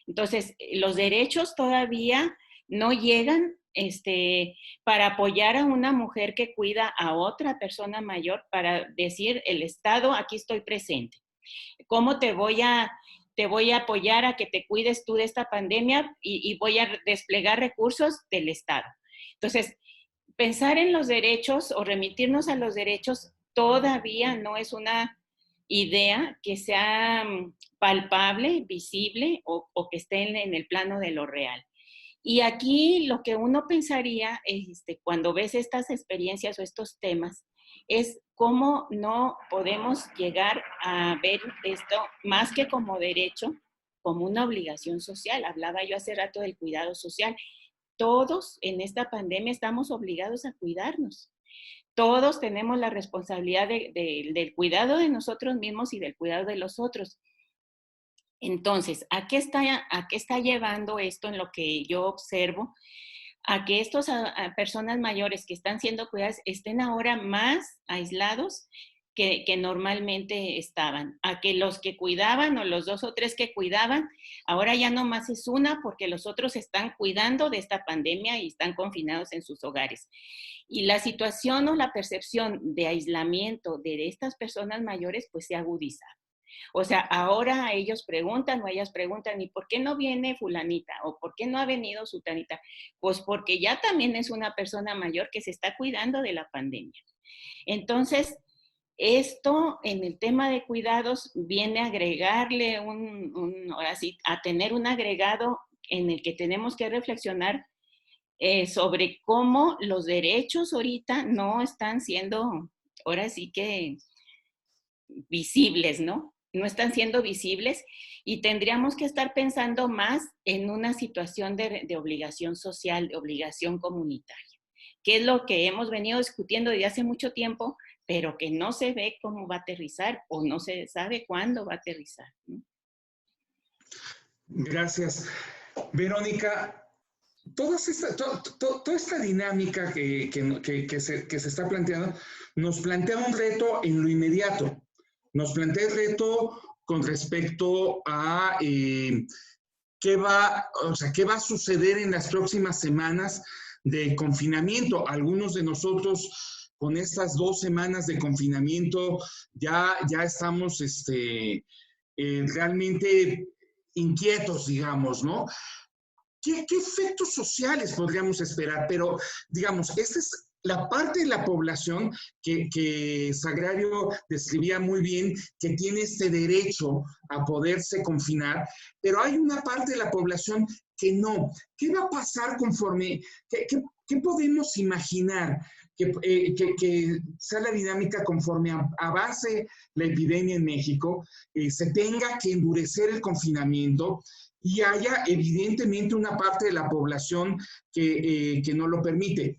Entonces, los derechos todavía no llegan para apoyar a una mujer que cuida a otra persona mayor, para decir, el Estado, aquí estoy presente. ¿Cómo te voy a apoyar a que te cuides tú de esta pandemia y voy a desplegar recursos del Estado? Entonces, pensar en los derechos o remitirnos a los derechos todavía no es una idea que sea palpable, visible o que esté en el plano de lo real. Y aquí lo que uno pensaría cuando ves estas experiencias o estos temas es cómo no podemos llegar a ver esto más que como derecho, como una obligación social. Hablaba yo hace rato del cuidado social. Todos en esta pandemia estamos obligados a cuidarnos. Todos tenemos la responsabilidad del cuidado de nosotros mismos y del cuidado de los otros. Entonces, ¿a qué está llevando esto en lo que yo observo? A que estas personas mayores que están siendo cuidadas estén ahora más aislados que normalmente estaban. A que los que cuidaban o los 2 o 3 que cuidaban, ahora ya no más es una porque los otros están cuidando de esta pandemia y están confinados en sus hogares. Y la situación o la percepción de aislamiento de estas personas mayores pues se agudiza. O sea, ahora ellos preguntan o ellas preguntan, ¿y por qué no viene fulanita? ¿O por qué no ha venido sutanita? Pues porque ya también es una persona mayor que se está cuidando de la pandemia. Entonces, esto en el tema de cuidados viene a agregarle ahora sí, a tener un agregado en el que tenemos que reflexionar sobre cómo los derechos ahorita no están siendo, ahora sí que visibles, ¿no? No están siendo visibles y tendríamos que estar pensando más en una situación de obligación social, de obligación comunitaria, que es lo que hemos venido discutiendo desde hace mucho tiempo, pero que no se ve cómo va a aterrizar o no se sabe cuándo va a aterrizar, ¿no? Gracias. Verónica, toda esta dinámica que se está planteando nos plantea un reto en lo inmediato. Nos plantea el reto con respecto a qué va a suceder en las próximas semanas de confinamiento. Algunos de nosotros con estas 2 semanas de confinamiento ya estamos realmente inquietos, digamos, ¿no? ¿Qué efectos sociales podríamos esperar? Pero, digamos, esta es la parte de la población que Sagrario describía muy bien, que tiene este derecho a poderse confinar, pero hay una parte de la población que no. ¿Qué va a pasar conforme? ¿Qué podemos imaginar que sea la dinámica conforme avance la epidemia en México, se tenga que endurecer el confinamiento y haya evidentemente una parte de la población que no lo permite?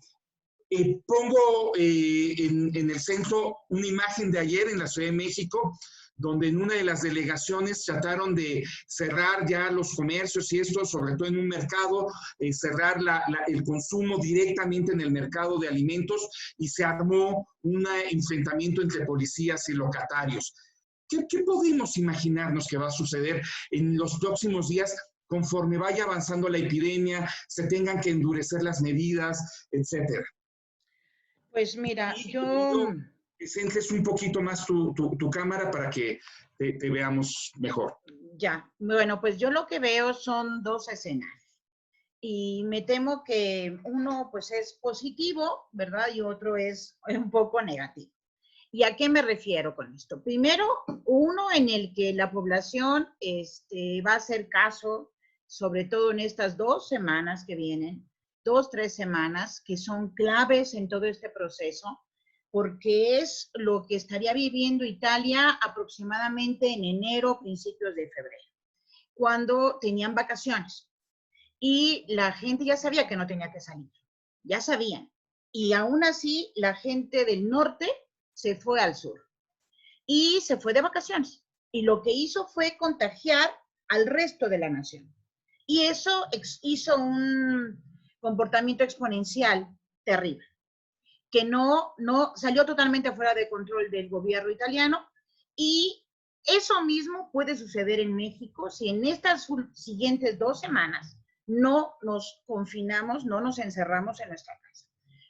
Pongo en el centro una imagen de ayer en la Ciudad de México, donde en una de las delegaciones trataron de cerrar ya los comercios y esto, sobre todo en un mercado, cerrar el consumo directamente en el mercado de alimentos y se armó un enfrentamiento entre policías y locatarios. ¿Qué podemos imaginarnos que va a suceder en los próximos días conforme vaya avanzando la epidemia, se tengan que endurecer las medidas, etcétera? Pues mira, yo... Centres un poquito más tu cámara para que te veamos mejor. Ya, bueno, pues yo lo que veo son 2 escenarios. y me temo que uno pues es positivo, ¿verdad? Y otro es un poco negativo. ¿Y a qué me refiero con esto? Primero, uno en el que la población va a hacer caso, sobre todo en estas 2 semanas que vienen, 2, 3 semanas, que son claves en todo este proceso, porque es lo que estaría viviendo Italia aproximadamente en enero, principios de febrero, cuando tenían vacaciones. Y la gente ya sabía que no tenía que salir, ya sabían. Y aún así, la gente del norte se fue al sur y se fue de vacaciones. Y lo que hizo fue contagiar al resto de la nación. Y eso hizo un comportamiento exponencial terrible, que no salió totalmente fuera de control del gobierno italiano. Y eso mismo puede suceder en México si en estas siguientes 2 semanas no nos confinamos, no nos encerramos en nuestra casa.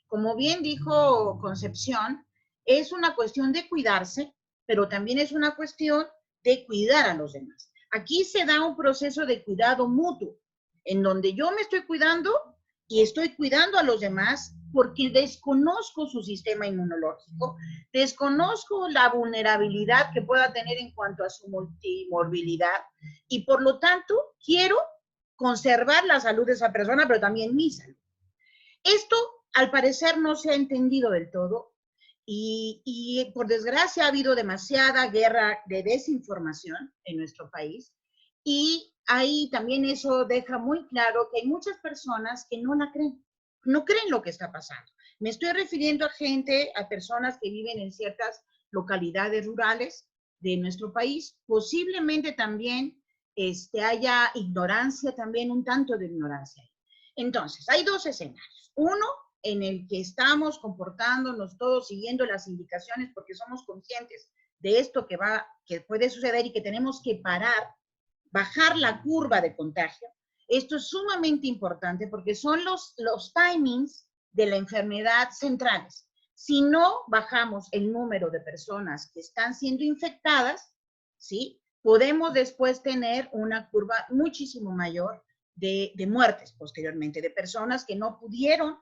Como bien dijo Concepción, es una cuestión de cuidarse, pero también es una cuestión de cuidar a los demás. Aquí se da un proceso de cuidado mutuo, en donde yo me estoy cuidando y estoy cuidando a los demás porque desconozco su sistema inmunológico, desconozco la vulnerabilidad que pueda tener en cuanto a su multimorbilidad y por lo tanto quiero conservar la salud de esa persona, pero también mi salud. Esto, al parecer, no se ha entendido del todo y por desgracia ha habido demasiada guerra de desinformación en nuestro país y ahí también eso deja muy claro que hay muchas personas que no la creen, no creen lo que está pasando. Me estoy refiriendo a gente, a personas que viven en ciertas localidades rurales de nuestro país, posiblemente también haya ignorancia, también un tanto de ignorancia. Entonces, hay 2 escenarios. Uno, en el que estamos comportándonos todos siguiendo las indicaciones porque somos conscientes de esto que puede suceder y que tenemos que parar, bajar la curva de contagio. Esto es sumamente importante porque son los timings de la enfermedad centrales. Si no bajamos el número de personas que están siendo infectadas, ¿sí?, podemos después tener una curva muchísimo mayor de muertes posteriormente, de personas que no pudieron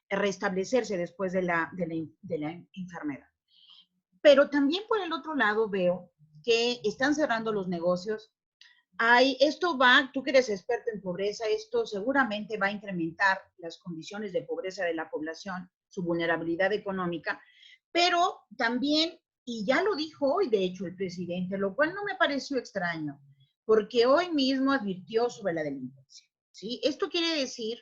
restablecerse después de la enfermedad. Pero también por el otro lado veo que están cerrando los negocios. Tú que eres experto en pobreza, esto seguramente va a incrementar las condiciones de pobreza de la población, su vulnerabilidad económica, pero también, y ya lo dijo hoy de hecho el presidente, lo cual no me pareció extraño, porque hoy mismo advirtió sobre la delincuencia, ¿sí? Esto quiere decir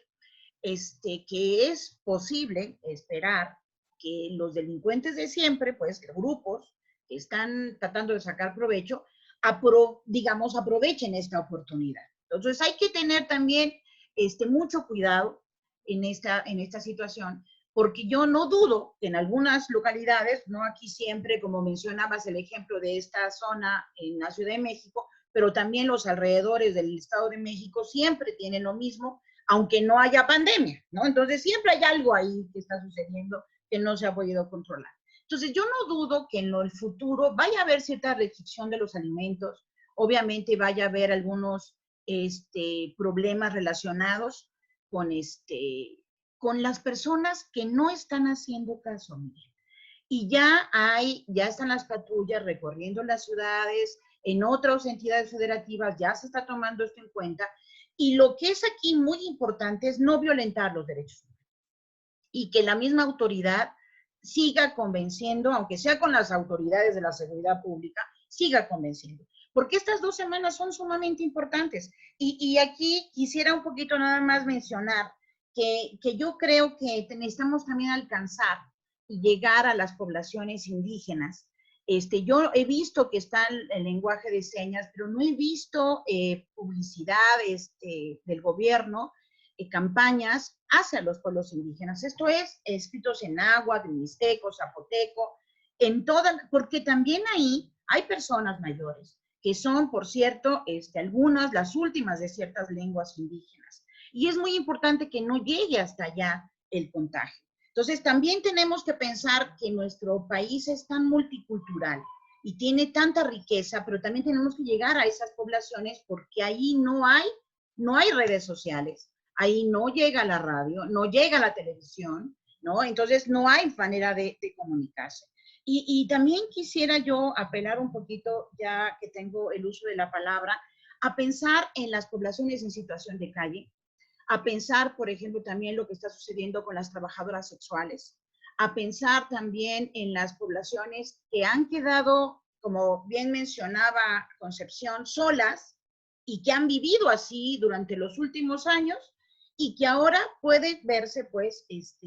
que es posible esperar que los delincuentes de siempre, pues grupos que están tratando de sacar provecho, aprovechen esta oportunidad. Entonces hay que tener también mucho cuidado en esta situación, porque yo no dudo que en algunas localidades, no aquí siempre, como mencionabas el ejemplo de esta zona en la Ciudad de México, pero también los alrededores del Estado de México siempre tienen lo mismo, aunque no haya pandemia, ¿no? Entonces siempre hay algo ahí que está sucediendo que no se ha podido controlar. Entonces yo no dudo que en el futuro vaya a haber cierta restricción de los alimentos, obviamente vaya a haber algunos problemas relacionados con las personas que no están haciendo caso, Miguel. Y ya están las patrullas recorriendo las ciudades, en otras entidades federativas ya se está tomando esto en cuenta. Y lo que es aquí muy importante es no violentar los derechos humanos y que la misma autoridad siga convenciendo, aunque sea con las autoridades de la seguridad pública, siga convenciendo. Porque estas 2 semanas son sumamente importantes. Y aquí quisiera un poquito nada más mencionar que yo creo que necesitamos también alcanzar y llegar a las poblaciones indígenas. Yo he visto que está el lenguaje de señas, pero no he visto publicidad del gobierno, campañas hacia los pueblos indígenas. Esto es escritos en náhuatl, en mixteco, zapoteco, porque también ahí hay personas mayores que son, por cierto, algunas, las últimas de ciertas lenguas indígenas. Y es muy importante que no llegue hasta allá el contagio. Entonces, también tenemos que pensar que nuestro país es tan multicultural y tiene tanta riqueza, pero también tenemos que llegar a esas poblaciones porque ahí no hay no hay redes sociales, ahí no llega la radio, no llega la televisión, ¿no? Entonces no hay manera de comunicarse. Y también quisiera yo apelar un poquito, ya que tengo el uso de la palabra, a pensar en las poblaciones en situación de calle, a pensar, por ejemplo, también lo que está sucediendo con las trabajadoras sexuales, a pensar también en las poblaciones que han quedado, como bien mencionaba Concepción, solas y que han vivido así durante los últimos años y que ahora pueden verse, pues,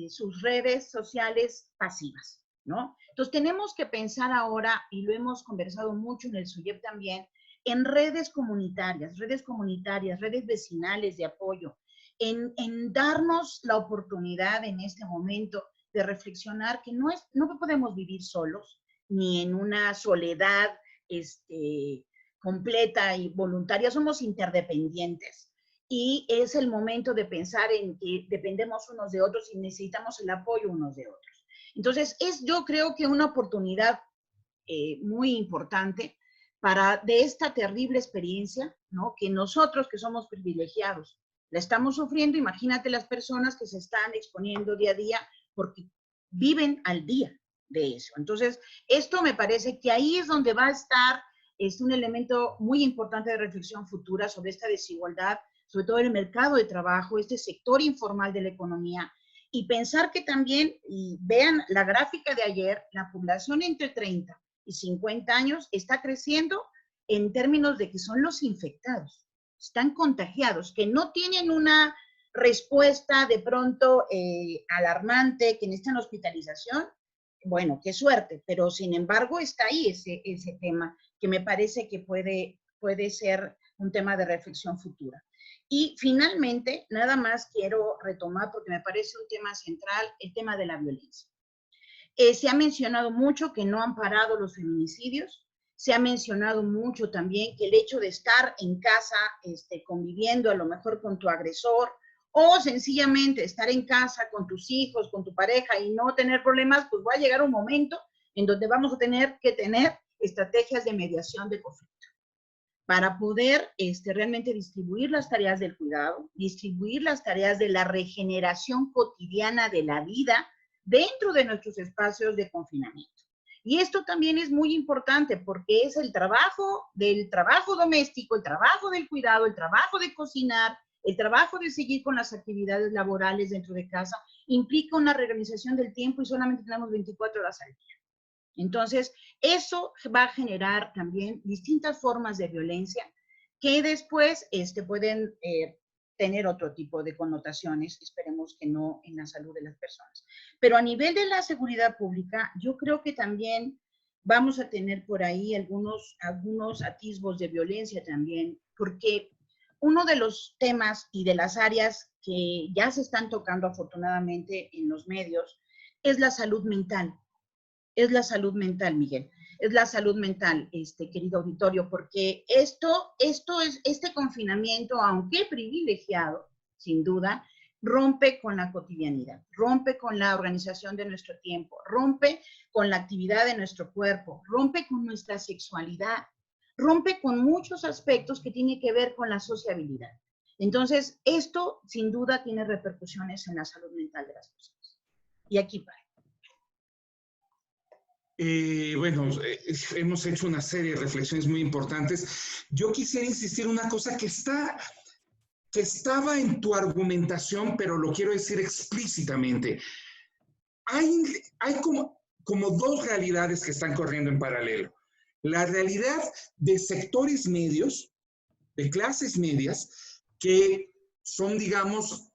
sus redes sociales pasivas, ¿no? Entonces, tenemos que pensar ahora, y lo hemos conversado mucho en el SUYEP también, en redes comunitarias, redes vecinales de apoyo, en darnos la oportunidad en este momento de reflexionar que no podemos vivir solos, ni en una soledad completa y voluntaria, somos interdependientes. Y es el momento de pensar en que dependemos unos de otros y necesitamos el apoyo unos de otros. Entonces, yo creo que una oportunidad muy importante de esta terrible experiencia, ¿no? Que nosotros que somos privilegiados la estamos sufriendo. Imagínate las personas que se están exponiendo día a día porque viven al día de eso. Entonces, esto me parece que ahí es donde va a estar un elemento muy importante de reflexión futura sobre esta desigualdad, sobre todo en el mercado de trabajo, este sector informal de la economía, y pensar que también, y vean la gráfica de ayer, la población entre 30 y 50 años está creciendo en términos de que son los infectados, están contagiados, que no tienen una respuesta de pronto alarmante, que necesitan hospitalización. Bueno, qué suerte, pero sin embargo está ahí ese tema que me parece que puede ser un tema de reflexión futura. Y finalmente, nada más quiero retomar, porque me parece un tema central, el tema de la violencia. Se ha mencionado mucho que no han parado los feminicidios, se ha mencionado mucho también que el hecho de estar en casa conviviendo a lo mejor con tu agresor, o sencillamente estar en casa con tus hijos, con tu pareja y no tener problemas, pues va a llegar un momento en donde vamos a tener que tener estrategias de mediación de conflicto para poder realmente distribuir las tareas del cuidado, distribuir las tareas de la regeneración cotidiana de la vida dentro de nuestros espacios de confinamiento. Y esto también es muy importante porque es el trabajo doméstico, el trabajo del cuidado, el trabajo de cocinar, el trabajo de seguir con las actividades laborales dentro de casa, implica una reorganización del tiempo y solamente tenemos 24 horas al día. Entonces, eso va a generar también distintas formas de violencia que después pueden tener otro tipo de connotaciones, esperemos que no en la salud de las personas. Pero a nivel de la seguridad pública, yo creo que también vamos a tener por ahí algunos atisbos de violencia también, porque uno de los temas y de las áreas que ya se están tocando afortunadamente en los medios es la salud mental. Es la salud mental, Miguel. Es la salud mental, querido auditorio, porque este confinamiento, aunque privilegiado, sin duda, rompe con la cotidianidad, rompe con la organización de nuestro tiempo, rompe con la actividad de nuestro cuerpo, rompe con nuestra sexualidad, rompe con muchos aspectos que tienen que ver con la sociabilidad. Entonces, esto sin duda tiene repercusiones en la salud mental de las personas. Y aquí para. Hemos hecho una serie de reflexiones muy importantes. Yo quisiera insistir en una cosa que estaba en tu argumentación, pero lo quiero decir explícitamente. Hay como dos realidades que están corriendo en paralelo. La realidad de sectores medios, de clases medias, que son, digamos,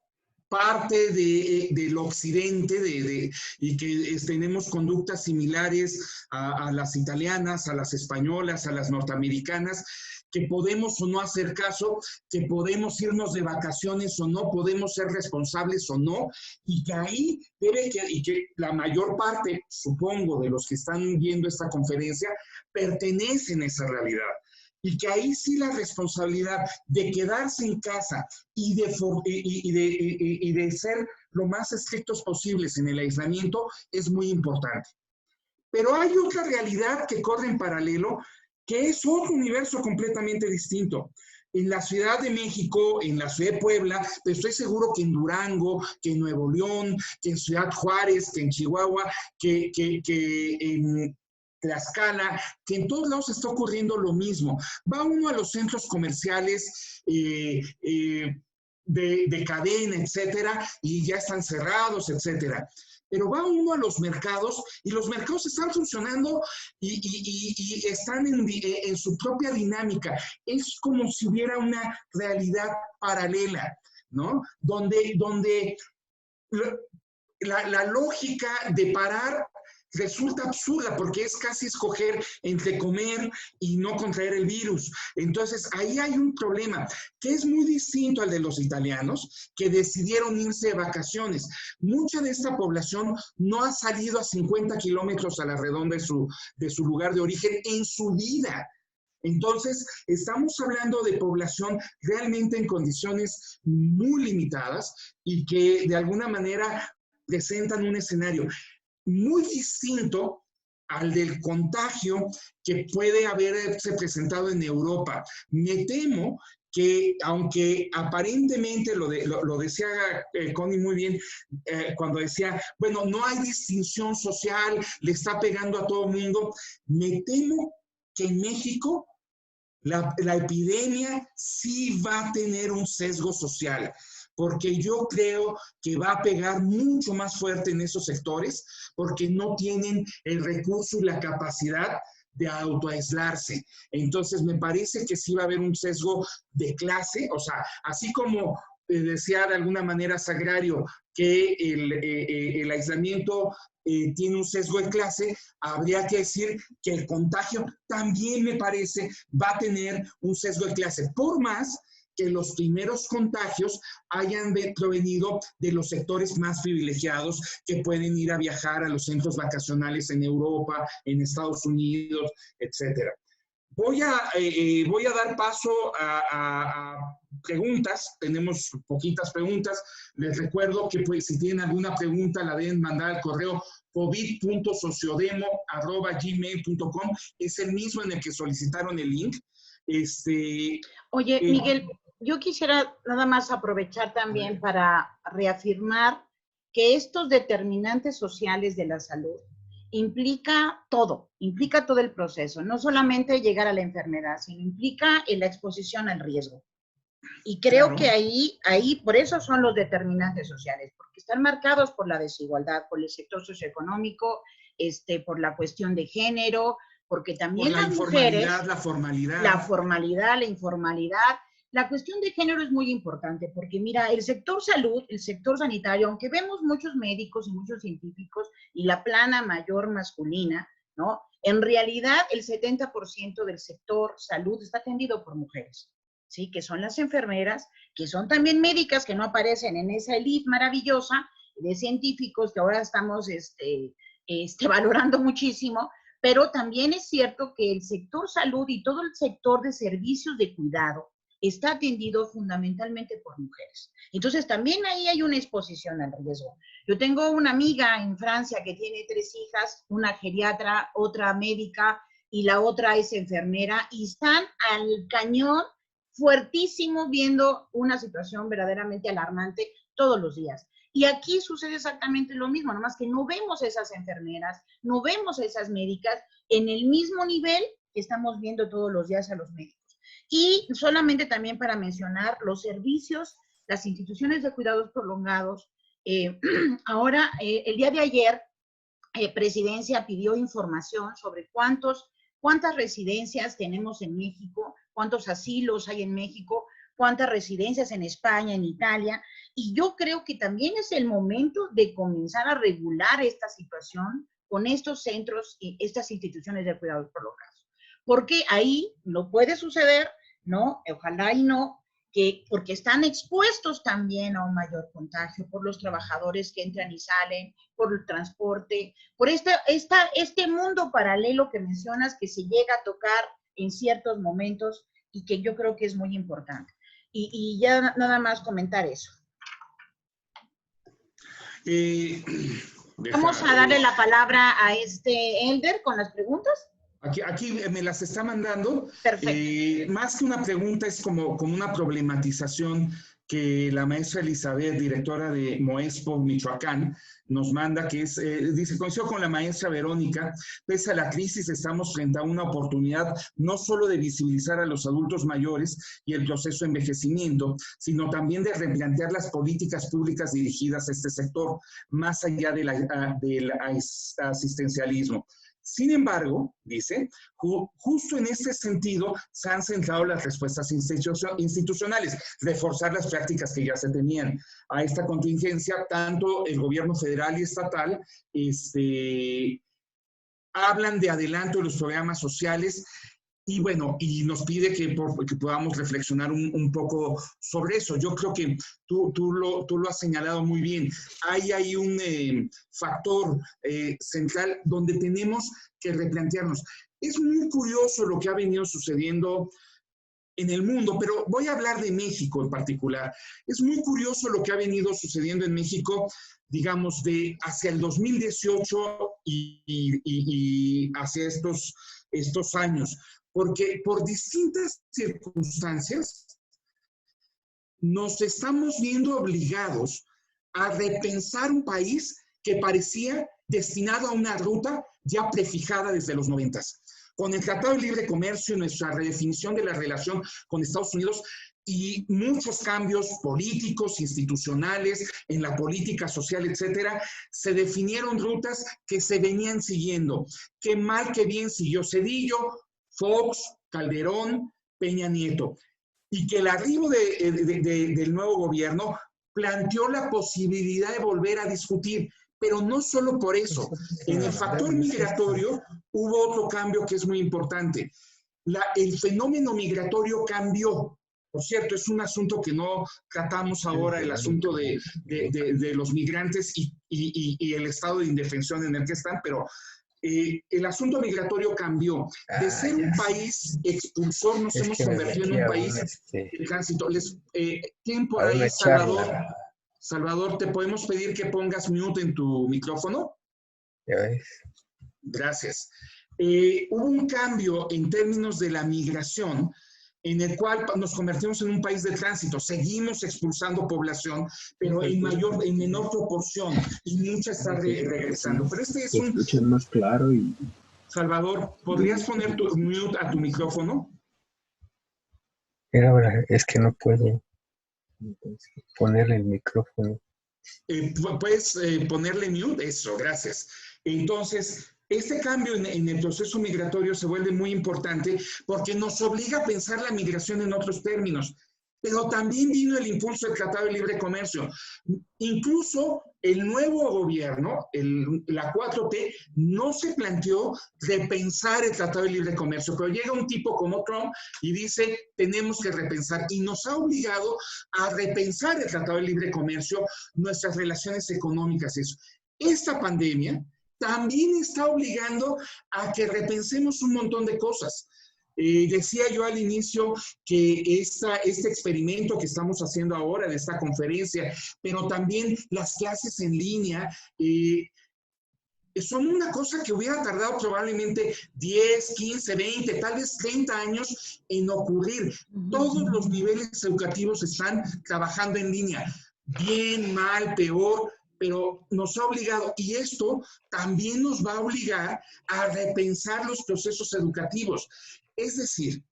parte del occidente y que tenemos conductas similares a las italianas, a las españolas, a las norteamericanas, que podemos o no hacer caso, que podemos irnos de vacaciones o no, podemos ser responsables o no, y que ahí y que la mayor parte, supongo, de los que están viendo esta conferencia, pertenecen a esa realidad. Y que ahí sí la responsabilidad de quedarse en casa y de ser lo más estrictos posibles en el aislamiento es muy importante. Pero hay otra realidad que corre en paralelo, que es otro universo completamente distinto. en la Ciudad de México, en la Ciudad de Puebla, pero estoy seguro que en Durango, que en Nuevo León, que en Ciudad Juárez, que en Chihuahua, que en Tlaxcala, que en todos lados está ocurriendo lo mismo. Va uno a los centros comerciales de cadena, etcétera, y ya están cerrados, etcétera. Pero va uno a los mercados y los mercados están funcionando y están en su propia dinámica. Es como si hubiera una realidad paralela, ¿no? Donde la lógica de parar resulta absurda porque es casi escoger entre comer y no contraer el virus. Entonces, ahí hay un problema que es muy distinto al de los italianos que decidieron irse de vacaciones. Mucha de esta población no ha salido a 50 kilómetros a la redonda de su lugar de origen en su vida. Entonces, estamos hablando de población realmente en condiciones muy limitadas y que de alguna manera presentan un escenario muy distinto al del contagio que puede haberse presentado en Europa. Me temo que, aunque aparentemente lo decía Connie muy bien, cuando decía, bueno, no hay distinción social, le está pegando a todo el mundo, me temo que en México la epidemia sí va a tener un sesgo social, porque yo creo que va a pegar mucho más fuerte en esos sectores, porque no tienen el recurso y la capacidad de autoaislarse. Entonces, me parece que sí va a haber un sesgo de clase, o sea, así como decía de alguna manera Sagrario que el aislamiento tiene un sesgo de clase, habría que decir que el contagio también me parece va a tener un sesgo de clase, por más que los primeros contagios hayan provenido de los sectores más privilegiados que pueden ir a viajar a los centros vacacionales en Europa, en Estados Unidos, etcétera. Voy a dar paso a preguntas. Tenemos poquitas preguntas. Les recuerdo que pues, si tienen alguna pregunta la deben mandar al correo covid.sociodemo@gmail.com. Es el mismo en el que solicitaron el link. Oye, Miguel, yo quisiera nada más aprovechar también para reafirmar que estos determinantes sociales de la salud implica todo el proceso, no solamente llegar a la enfermedad, sino implica la exposición al riesgo. Y creo que ahí, por eso son los determinantes sociales, porque están marcados por la desigualdad, por el sector socioeconómico, por la cuestión de género, porque también las mujeres... La formalidad. La formalidad, la informalidad. La cuestión de género es muy importante porque, mira, el sector salud, el sector sanitario, aunque vemos muchos médicos y muchos científicos y la plana mayor masculina, ¿no? En realidad, el 70% del sector salud está atendido por mujeres, ¿sí? Que son las enfermeras, que son también médicas que no aparecen en esa elite maravillosa de científicos que ahora estamos valorando muchísimo, pero también es cierto que el sector salud y todo el sector de servicios de cuidado está atendido fundamentalmente por mujeres. Entonces, también ahí hay una exposición al riesgo. Yo tengo una amiga en Francia que tiene 3 hijas, una geriatra, otra médica y la otra es enfermera, y están al cañón fuertísimo viendo una situación verdaderamente alarmante todos los días. Y aquí sucede exactamente lo mismo, nomás que no vemos a esas enfermeras, no vemos a esas médicas en el mismo nivel que estamos viendo todos los días a los médicos. Y solamente también para mencionar los servicios, las instituciones de cuidados prolongados. Ahora, el día de ayer, Presidencia pidió información sobre cuántas residencias tenemos en México, cuántos asilos hay en México, cuántas residencias en España, en Italia, y yo creo que también es el momento de comenzar a regular esta situación con estos centros y estas instituciones de cuidados prolongados. Porque ahí no puede suceder, ¿no? Ojalá y no, porque están expuestos también a un mayor contagio por los trabajadores que entran y salen, por el transporte, por este mundo paralelo que mencionas que se llega a tocar en ciertos momentos y que yo creo que es muy importante. Y ya nada más comentar eso. Vamos a darle la palabra a Elder con las preguntas. Aquí me las está mandando. Perfecto. Más que una pregunta, es como una problematización que la maestra Elizabeth, directora de Moespo, Michoacán, nos manda, que es, dice, coincido con la maestra Verónica, pese a la crisis estamos frente a una oportunidad no solo de visibilizar a los adultos mayores y el proceso de envejecimiento, sino también de replantear las políticas públicas dirigidas a este sector, más allá del asistencialismo. Sin embargo, dice, justo en este sentido se han centrado las respuestas institucionales, reforzar las prácticas que ya se tenían a esta contingencia, tanto el gobierno federal y estatal hablan de adelanto de los programas sociales. Y bueno, y nos pide que podamos reflexionar un poco sobre eso. Yo creo que tú lo has señalado muy bien. Hay un factor central donde tenemos que replantearnos. Es muy curioso lo que ha venido sucediendo en el mundo, pero voy a hablar de México en particular. Es muy curioso lo que ha venido sucediendo en México, digamos, hacia el 2018 y hacia estos años. Porque por distintas circunstancias nos estamos viendo obligados a repensar un país que parecía destinado a una ruta ya prefijada desde los 90. Con el Tratado de Libre Comercio y nuestra redefinición de la relación con Estados Unidos y muchos cambios políticos, institucionales, en la política social, etcétera, se definieron rutas que se venían siguiendo. Qué mal, qué bien siguió Zedillo, Fox, Calderón, Peña Nieto, y que el arribo del nuevo gobierno planteó la posibilidad de volver a discutir, pero no solo por eso. En el factor migratorio hubo otro cambio que es muy importante. El fenómeno migratorio cambió. Por cierto, es un asunto que no tratamos ahora, el asunto de los migrantes y el estado de indefensión en el que están, pero el asunto migratorio cambió. De ser un país expulsor, nos hemos convertido en un país de tránsito. ¿Quién por ahí, Salvador? Salvador, ¿te podemos pedir que pongas mute en tu micrófono? Gracias. Hubo un cambio en términos de la migración, en el cual nos convertimos en un país de tránsito. Seguimos expulsando población, pero en menor proporción, y mucha está regresando. Pero este es un... Escuchen más claro y... Salvador, ¿podrías poner tu mute a tu micrófono? Pero ahora es que no puedo ponerle el micrófono. ¿Puedes ponerle mute? Eso, gracias. Entonces... Este cambio en el proceso migratorio se vuelve muy importante porque nos obliga a pensar la migración en otros términos. Pero también vino el impulso del Tratado de Libre Comercio. Incluso el nuevo gobierno, la 4T, no se planteó repensar el Tratado de Libre Comercio, pero llega un tipo como Trump y dice, tenemos que repensar, y nos ha obligado a repensar el Tratado de Libre Comercio, nuestras relaciones económicas. Esta pandemia también está obligando a que repensemos un montón de cosas. Decía yo al inicio que este experimento que estamos haciendo ahora de esta conferencia, pero también las clases en línea, son una cosa que hubiera tardado probablemente 10, 15, 20, tal vez 30 años en ocurrir. Todos los niveles educativos están trabajando en línea, bien, mal, peor, pero nos ha obligado, y esto también nos va a obligar a repensar los procesos educativos. Es decir,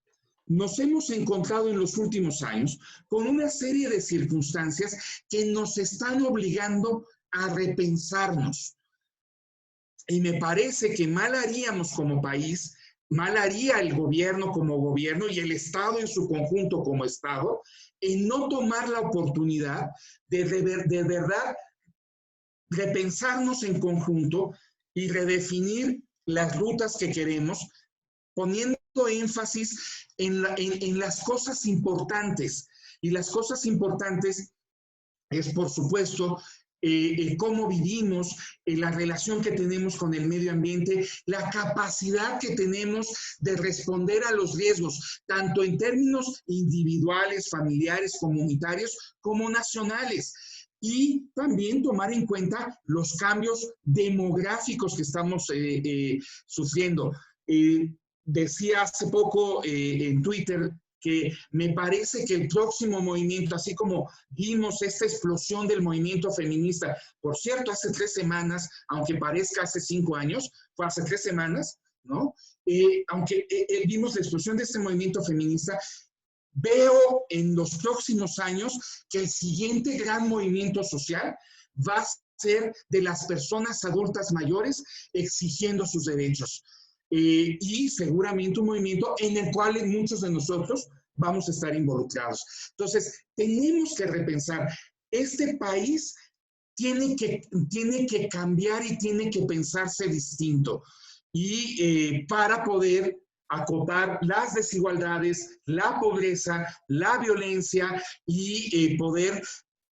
nos hemos encontrado en los últimos años con una serie de circunstancias que nos están obligando a repensarnos. Y me parece que mal haríamos como país, mal haría el gobierno como gobierno y el Estado en su conjunto como Estado, en no tomar la oportunidad de verdad repensarnos en conjunto y redefinir las rutas que queremos, poniendo énfasis en las cosas importantes. Y las cosas importantes es, por supuesto, cómo vivimos, la relación que tenemos con el medio ambiente, la capacidad que tenemos de responder a los riesgos, tanto en términos individuales, familiares, comunitarios, como nacionales. Y también tomar en cuenta los cambios demográficos que estamos sufriendo. decía hace poco en Twitter que me parece que el próximo movimiento, así como vimos esta explosión del movimiento feminista, por cierto, hace 3 semanas, aunque parezca hace 5 años, fue hace 3 semanas, ¿no? Aunque vimos la explosión de este movimiento feminista, veo en los próximos años que el siguiente gran movimiento social va a ser de las personas adultas mayores exigiendo sus derechos. Y seguramente un movimiento en el cual muchos de nosotros vamos a estar involucrados. Entonces, tenemos que repensar. Este país tiene que cambiar y tiene que pensarse distinto. Y para poder acotar las desigualdades, la pobreza, la violencia y poder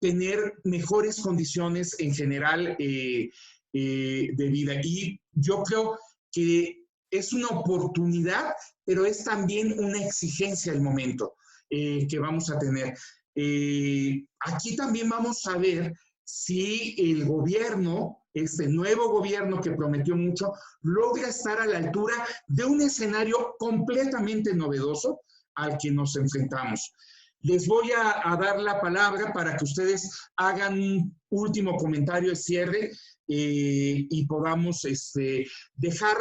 tener mejores condiciones en general de vida. Y yo creo que es una oportunidad, pero es también una exigencia el momento que vamos a tener. Aquí también vamos a ver si el gobierno, este nuevo gobierno que prometió mucho, logra estar a la altura de un escenario completamente novedoso al que nos enfrentamos. Les voy a dar la palabra para que ustedes hagan un último comentario de cierre y podamos dejar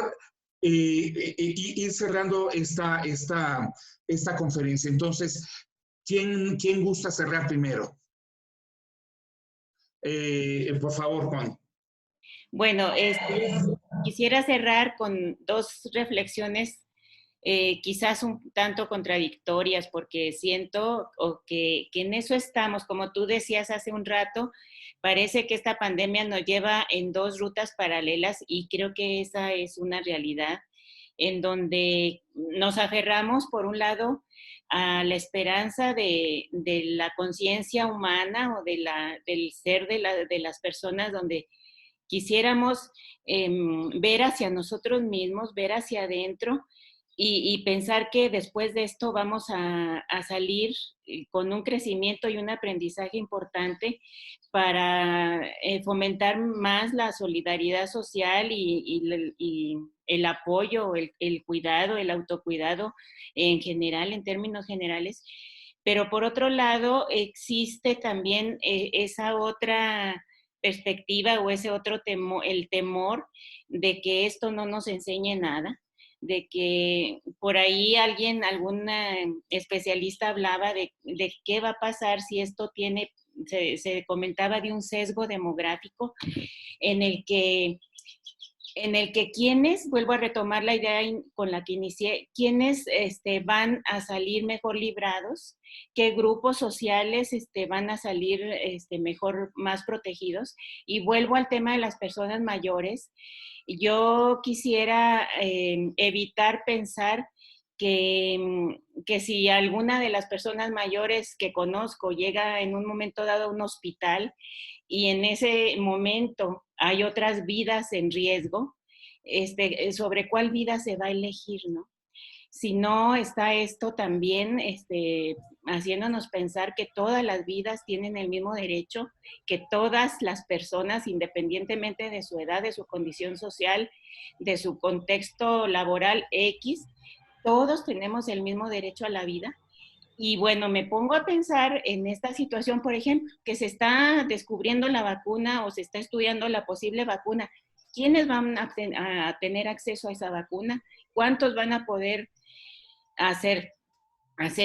ir cerrando esta conferencia. Entonces, ¿quién gusta cerrar primero? Por favor, Juan. Bueno, quisiera cerrar con 2 reflexiones quizás un tanto contradictorias, porque siento que en eso estamos, como tú decías hace un rato, parece que esta pandemia nos lleva en 2 rutas paralelas y creo que esa es una realidad en donde nos aferramos, por un lado, a la esperanza de la conciencia humana o del ser de las personas, donde quisiéramos ver hacia nosotros mismos, ver hacia adentro y pensar que después de esto vamos a salir con un crecimiento y un aprendizaje importante para fomentar más la solidaridad social y el apoyo, el cuidado, el autocuidado en general, en términos generales. Pero por otro lado, existe también esa otra perspectiva o ese otro temor, el temor de que esto no nos enseñe nada, de que por ahí algún especialista hablaba de qué va a pasar si esto tiene, se comentaba de un sesgo demográfico en el que quienes, vuelvo a retomar la idea con la que inicié, quienes van a salir mejor librados, qué grupos sociales van a salir mejor, más protegidos. Y vuelvo al tema de las personas mayores. Yo quisiera evitar pensar que si alguna de las personas mayores que conozco llega en un momento dado a un hospital y en ese momento hay otras vidas en riesgo, sobre cuál vida se va a elegir, ¿no? Si no está esto también haciéndonos pensar que todas las vidas tienen el mismo derecho, que todas las personas, independientemente de su edad, de su condición social, de su contexto laboral X, todos tenemos el mismo derecho a la vida. Y bueno, me pongo a pensar en esta situación, por ejemplo, que se está descubriendo la vacuna o se está estudiando la posible vacuna. ¿Quiénes van a tener acceso a esa vacuna? ¿Cuántos van a poder hacer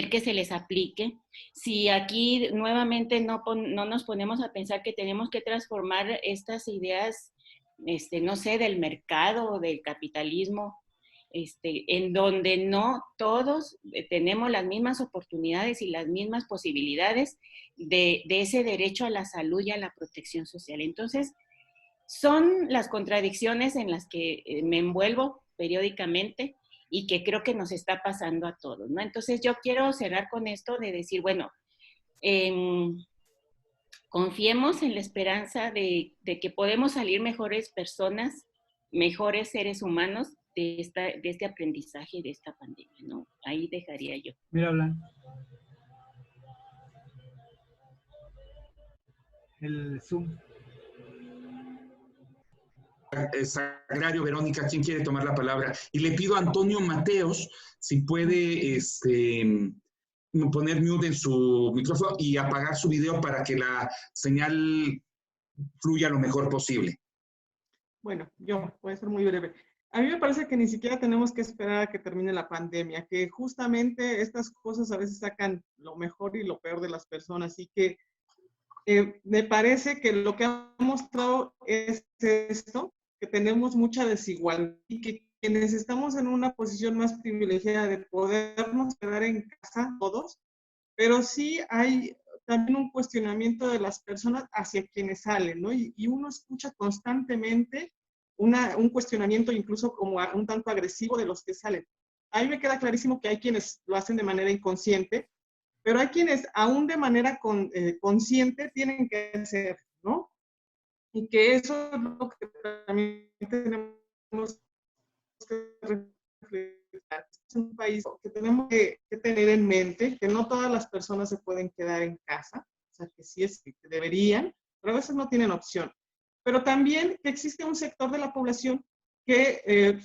que se les aplique? Si aquí nuevamente no nos ponemos a pensar que tenemos que transformar estas ideas, no sé, del mercado o del capitalismo, en donde no todos tenemos las mismas oportunidades y las mismas posibilidades de ese derecho a la salud y a la protección social. Entonces, son las contradicciones en las que me envuelvo periódicamente y que creo que nos está pasando a todos, ¿no? Entonces, yo quiero cerrar con esto de decir, bueno, confiemos en la esperanza de que podemos salir mejores personas, mejores seres humanos de este aprendizaje, de esta pandemia, ¿no? Ahí dejaría yo. Mira, Blan. El Zoom. Sagrario, Verónica, ¿quién quiere tomar la palabra? Y le pido a Antonio Mateos si puede poner mute en su micrófono y apagar su video para que la señal fluya lo mejor posible. Bueno, yo voy a ser muy breve. A mí me parece que ni siquiera tenemos que esperar a que termine la pandemia, que justamente estas cosas a veces sacan lo mejor y lo peor de las personas, y que me parece que lo que ha mostrado es esto, que tenemos mucha desigualdad y que quienes estamos en una posición más privilegiada de podernos quedar en casa todos, pero sí hay también un cuestionamiento de las personas hacia quienes salen, ¿no? Y uno escucha constantemente un cuestionamiento incluso como un tanto agresivo de los que salen. A mí me queda clarísimo que hay quienes lo hacen de manera inconsciente, pero hay quienes aún de manera consciente tienen que hacer, ¿no? Y que eso es lo que también tenemos que reflejar. Es un país que tenemos que tener en mente que no todas las personas se pueden quedar en casa, o sea, que sí es que deberían, pero a veces no tienen opción. Pero también que existe un sector de la población que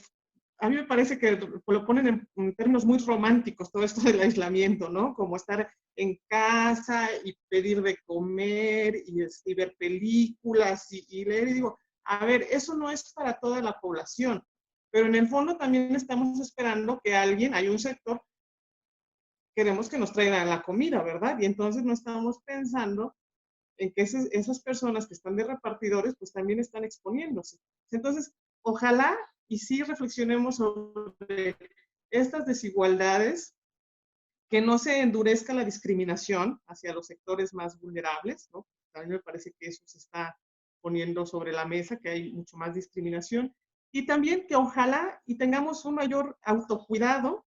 a mí me parece que lo ponen en términos muy románticos, todo esto del aislamiento, ¿no? Como estar en casa y pedir de comer y ver películas y leer. Y digo, a ver, eso no es para toda la población, pero en el fondo también estamos esperando que alguien, hay un sector, queremos que nos traigan la comida, ¿verdad? Y entonces no estamos pensando en que esas personas que están de repartidores, pues también están exponiéndose. Entonces, ojalá y sí reflexionemos sobre estas desigualdades, que no se endurezca la discriminación hacia los sectores más vulnerables, ¿no? A mí me parece que eso se está poniendo sobre la mesa, que hay mucho más discriminación, y también que ojalá y tengamos un mayor autocuidado,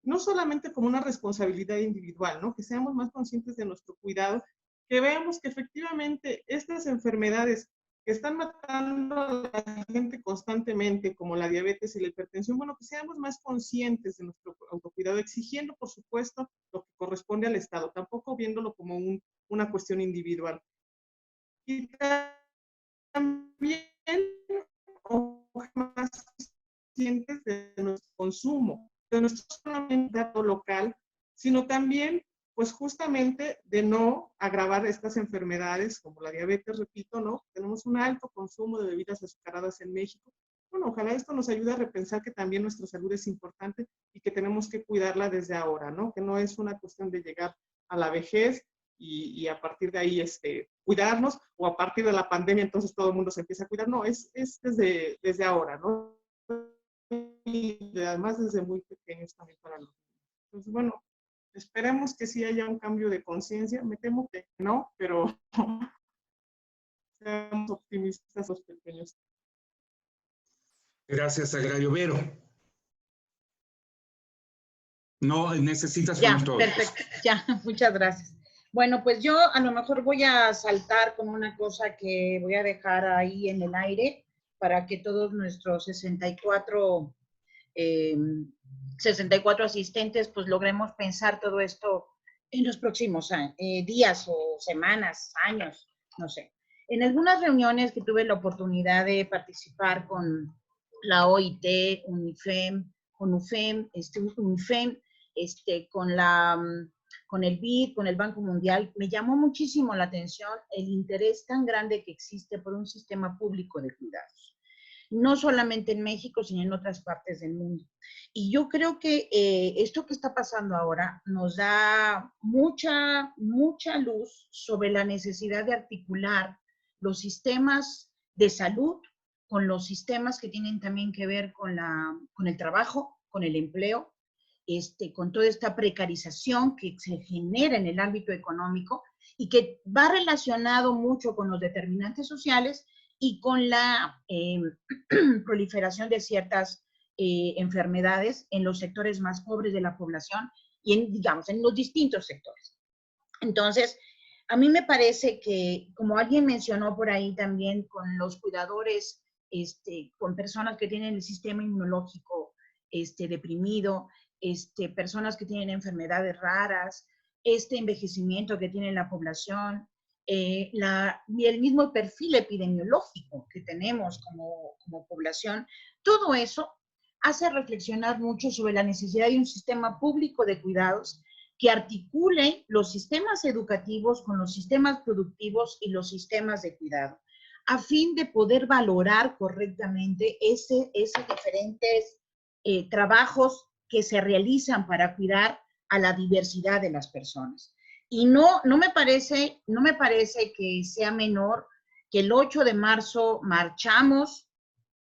no solamente como una responsabilidad individual, ¿no? Que seamos más conscientes de nuestro cuidado, que veamos que efectivamente estas enfermedades que están matando a la gente constantemente, como la diabetes y la hipertensión, bueno, que seamos más conscientes de nuestro autocuidado, exigiendo, por supuesto, lo que corresponde al Estado, tampoco viéndolo como una cuestión individual. Y también más conscientes de nuestro consumo, de nuestro solamente dato local, sino también, pues justamente de no agravar estas enfermedades como la diabetes, repito, ¿no? Tenemos un alto consumo de bebidas azucaradas en México. Bueno, ojalá esto nos ayude a repensar que también nuestra salud es importante y que tenemos que cuidarla desde ahora, ¿no? Que no es una cuestión de llegar a la vejez y a partir de ahí cuidarnos, o a partir de la pandemia entonces todo el mundo se empieza a cuidar. No, es desde ahora, ¿no? Y además desde muy pequeños también para los niños. Entonces, bueno, esperemos que sí haya un cambio de conciencia. Me temo que no, pero seamos optimistas los pequeños. Gracias, Sagrario. Vero. No necesitas Ya, poner todo. perfecto, ya, muchas gracias. Bueno, pues yo a lo mejor voy a saltar con una cosa que voy a dejar ahí en el aire para que todos nuestros 64 asistentes pues logremos pensar todo esto en los próximos días o semanas, años, no sé. En algunas reuniones que tuve la oportunidad de participar con la OIT, UNIFEM, con el BID, con el Banco Mundial, me llamó muchísimo la atención el interés tan grande que existe por un sistema público de cuidados. No solamente en México, sino en otras partes del mundo. Y yo creo que esto que está pasando ahora nos da mucha luz sobre la necesidad de articular los sistemas de salud con los sistemas que tienen también que ver con el trabajo, con el empleo, con toda esta precarización que se genera en el ámbito económico y que va relacionado mucho con los determinantes sociales y con la proliferación de ciertas enfermedades en los sectores más pobres de la población y digamos, en los distintos sectores. Entonces, a mí me parece que, como alguien mencionó por ahí también, con los cuidadores, con personas que tienen el sistema inmunológico deprimido, personas que tienen enfermedades raras, envejecimiento que tiene la población, y el mismo perfil epidemiológico que tenemos como población, todo eso hace reflexionar mucho sobre la necesidad de un sistema público de cuidados que articule los sistemas educativos con los sistemas productivos y los sistemas de cuidado, a fin de poder valorar correctamente esos diferentes trabajos que se realizan para cuidar a la diversidad de las personas. Y no me parece que sea menor que el 8 de marzo marchamos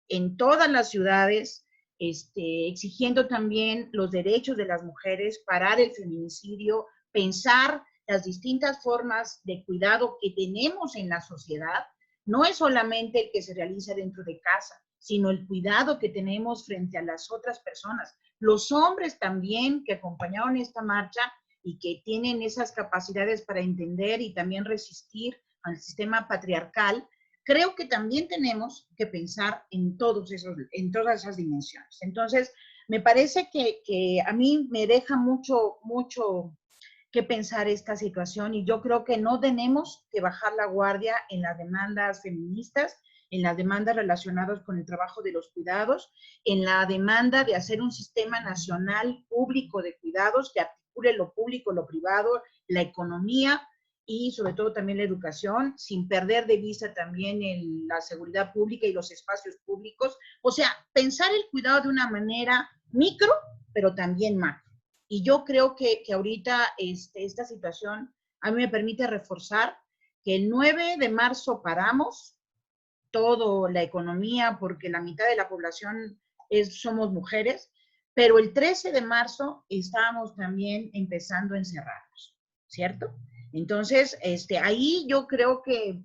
en todas las ciudades, exigiendo también los derechos de las mujeres, parar el feminicidio, pensar las distintas formas de cuidado que tenemos en la sociedad. No es solamente el que se realiza dentro de casa, sino el cuidado que tenemos frente a las otras personas. Los hombres también que acompañaron esta marcha y que tienen esas capacidades para entender y también resistir al sistema patriarcal, creo que también tenemos que pensar en todas esas dimensiones. Entonces, me parece que a mí me deja mucho que pensar esta situación y yo creo que no tenemos que bajar la guardia en las demandas feministas, en las demandas relacionadas con el trabajo de los cuidados, en la demanda de hacer un sistema nacional público de cuidados que articule lo público, lo privado, la economía y sobre todo también la educación, sin perder de vista también la seguridad pública y los espacios públicos. O sea, pensar el cuidado de una manera micro, pero también macro. Y yo creo que ahorita esta situación a mí me permite reforzar que el 9 de marzo paramos toda la economía porque la mitad de la población somos mujeres, pero el 13 de marzo estábamos también empezando a encerrarnos, ¿cierto? Entonces, ahí yo creo que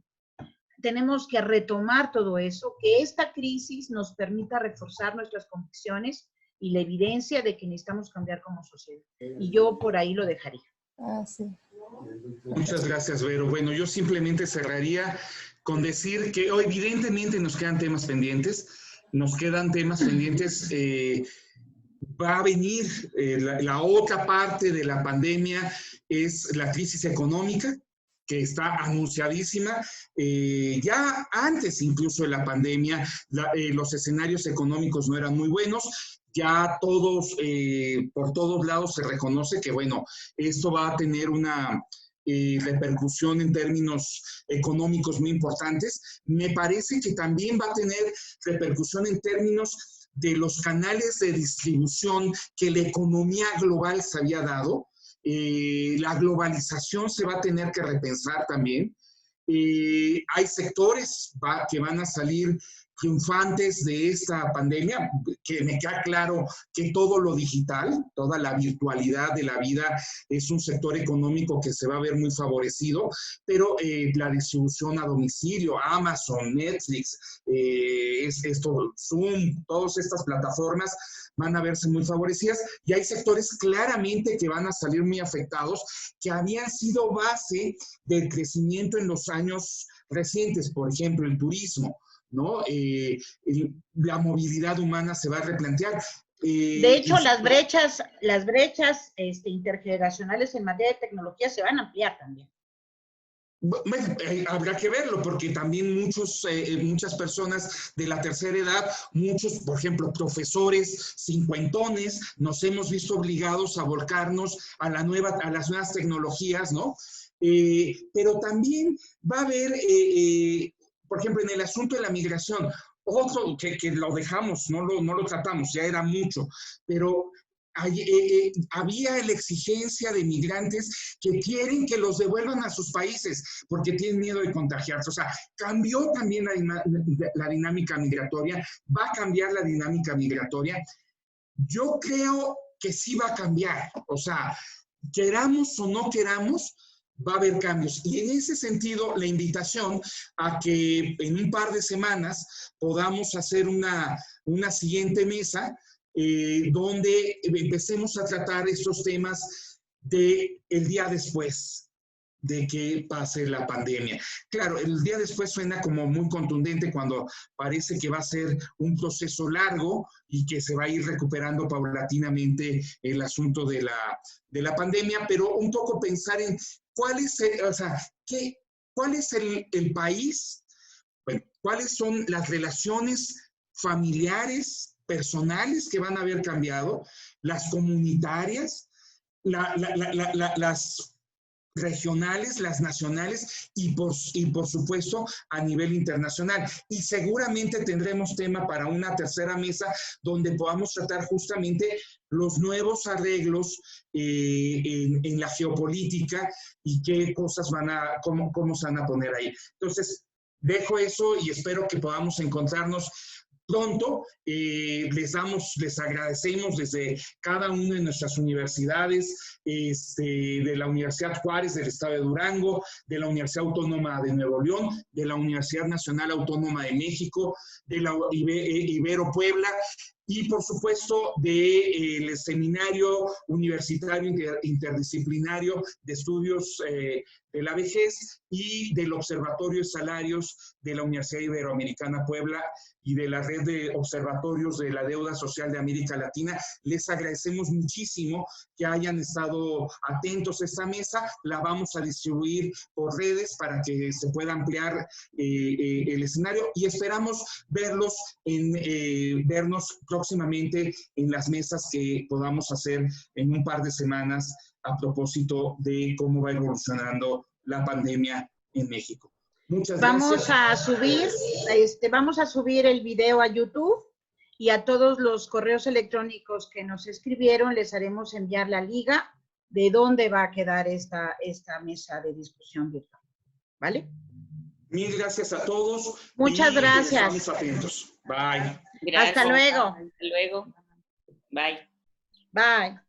tenemos que retomar todo eso, que esta crisis nos permita reforzar nuestras convicciones y la evidencia de que necesitamos cambiar como sociedad. Y yo por ahí lo dejaría. Ah, sí. Muchas gracias, Vero. Bueno, yo simplemente cerraría con decir que evidentemente nos quedan temas pendientes. Va a venir la otra parte de la pandemia, es la crisis económica, que está anunciadísima. Ya antes incluso de la pandemia, los escenarios económicos no eran muy buenos. Ya por todos lados se reconoce que, bueno, esto va a tener una repercusión en términos económicos muy importantes. Me parece que también va a tener repercusión en términos de los canales de distribución que la economía global se había dado. La globalización se va a tener que repensar también. Hay sectores que van a salir triunfantes de esta pandemia, que me queda claro que todo lo digital, toda la virtualidad de la vida es un sector económico que se va a ver muy favorecido, pero la distribución a domicilio, Amazon, Netflix, Zoom, todas estas plataformas van a verse muy favorecidas y hay sectores claramente que van a salir muy afectados, que habían sido base del crecimiento en los años recientes, por ejemplo, el turismo, ¿no? La movilidad humana se va a replantear. De hecho, las brechas intergeneracionales en materia de tecnología se van a ampliar también. Bueno, habrá que verlo, porque también muchas personas de la tercera edad, muchos, por ejemplo, profesores cincuentones, nos hemos visto obligados a volcarnos a las nuevas tecnologías, ¿no? Pero también va a haber, por ejemplo, en el asunto de la migración, otro que lo dejamos, no lo tratamos, ya era mucho, pero había la exigencia de migrantes que quieren que los devuelvan a sus países porque tienen miedo de contagiarse. O sea, cambió también la dinámica migratoria, va a cambiar la dinámica migratoria. Yo creo que sí va a cambiar. O sea, queramos o no queramos, va a haber cambios. Y en ese sentido, la invitación a que en un par de semanas podamos hacer una siguiente mesa donde empecemos a tratar estos temas del día después de que pase la pandemia. Claro, el día después suena como muy contundente cuando parece que va a ser un proceso largo y que se va a ir recuperando paulatinamente el asunto de la pandemia, pero un poco pensar en cuál es, ¿cuál es el país? Bueno, ¿cuáles son las relaciones familiares, personales que van a haber cambiado? Las comunitarias, las regionales, las nacionales y por supuesto a nivel internacional. Y seguramente tendremos tema para una tercera mesa donde podamos tratar justamente los nuevos arreglos en la geopolítica y qué cosas cómo se van a poner ahí. Entonces, dejo eso y espero que podamos encontrarnos pronto. Les agradecemos desde cada una de nuestras universidades, de la Universidad Juárez del Estado de Durango, de la Universidad Autónoma de Nuevo León, de la Universidad Nacional Autónoma de México, de la Ibero Puebla, y por supuesto del Seminario Universitario Interdisciplinario de Estudios de la Vejez y del Observatorio de Salarios de la Universidad Iberoamericana Puebla y de la Red de Observatorios de la Deuda Social de América Latina. Les agradecemos muchísimo que hayan estado atentos a esta mesa. La vamos a distribuir por redes para que se pueda ampliar el escenario y esperamos vernos próximamente en las mesas que podamos hacer en un par de semanas a propósito de cómo va evolucionando la pandemia en México. Muchas gracias. Vamos a subir el video a YouTube y a todos los correos electrónicos que nos escribieron les haremos enviar la liga de dónde va a quedar esta mesa de discusión virtual. ¿Vale? Mil gracias a todos. Muchas gracias. Estamos atentos. Bye. Gracias. Hasta luego. Hasta luego. Bye. Bye.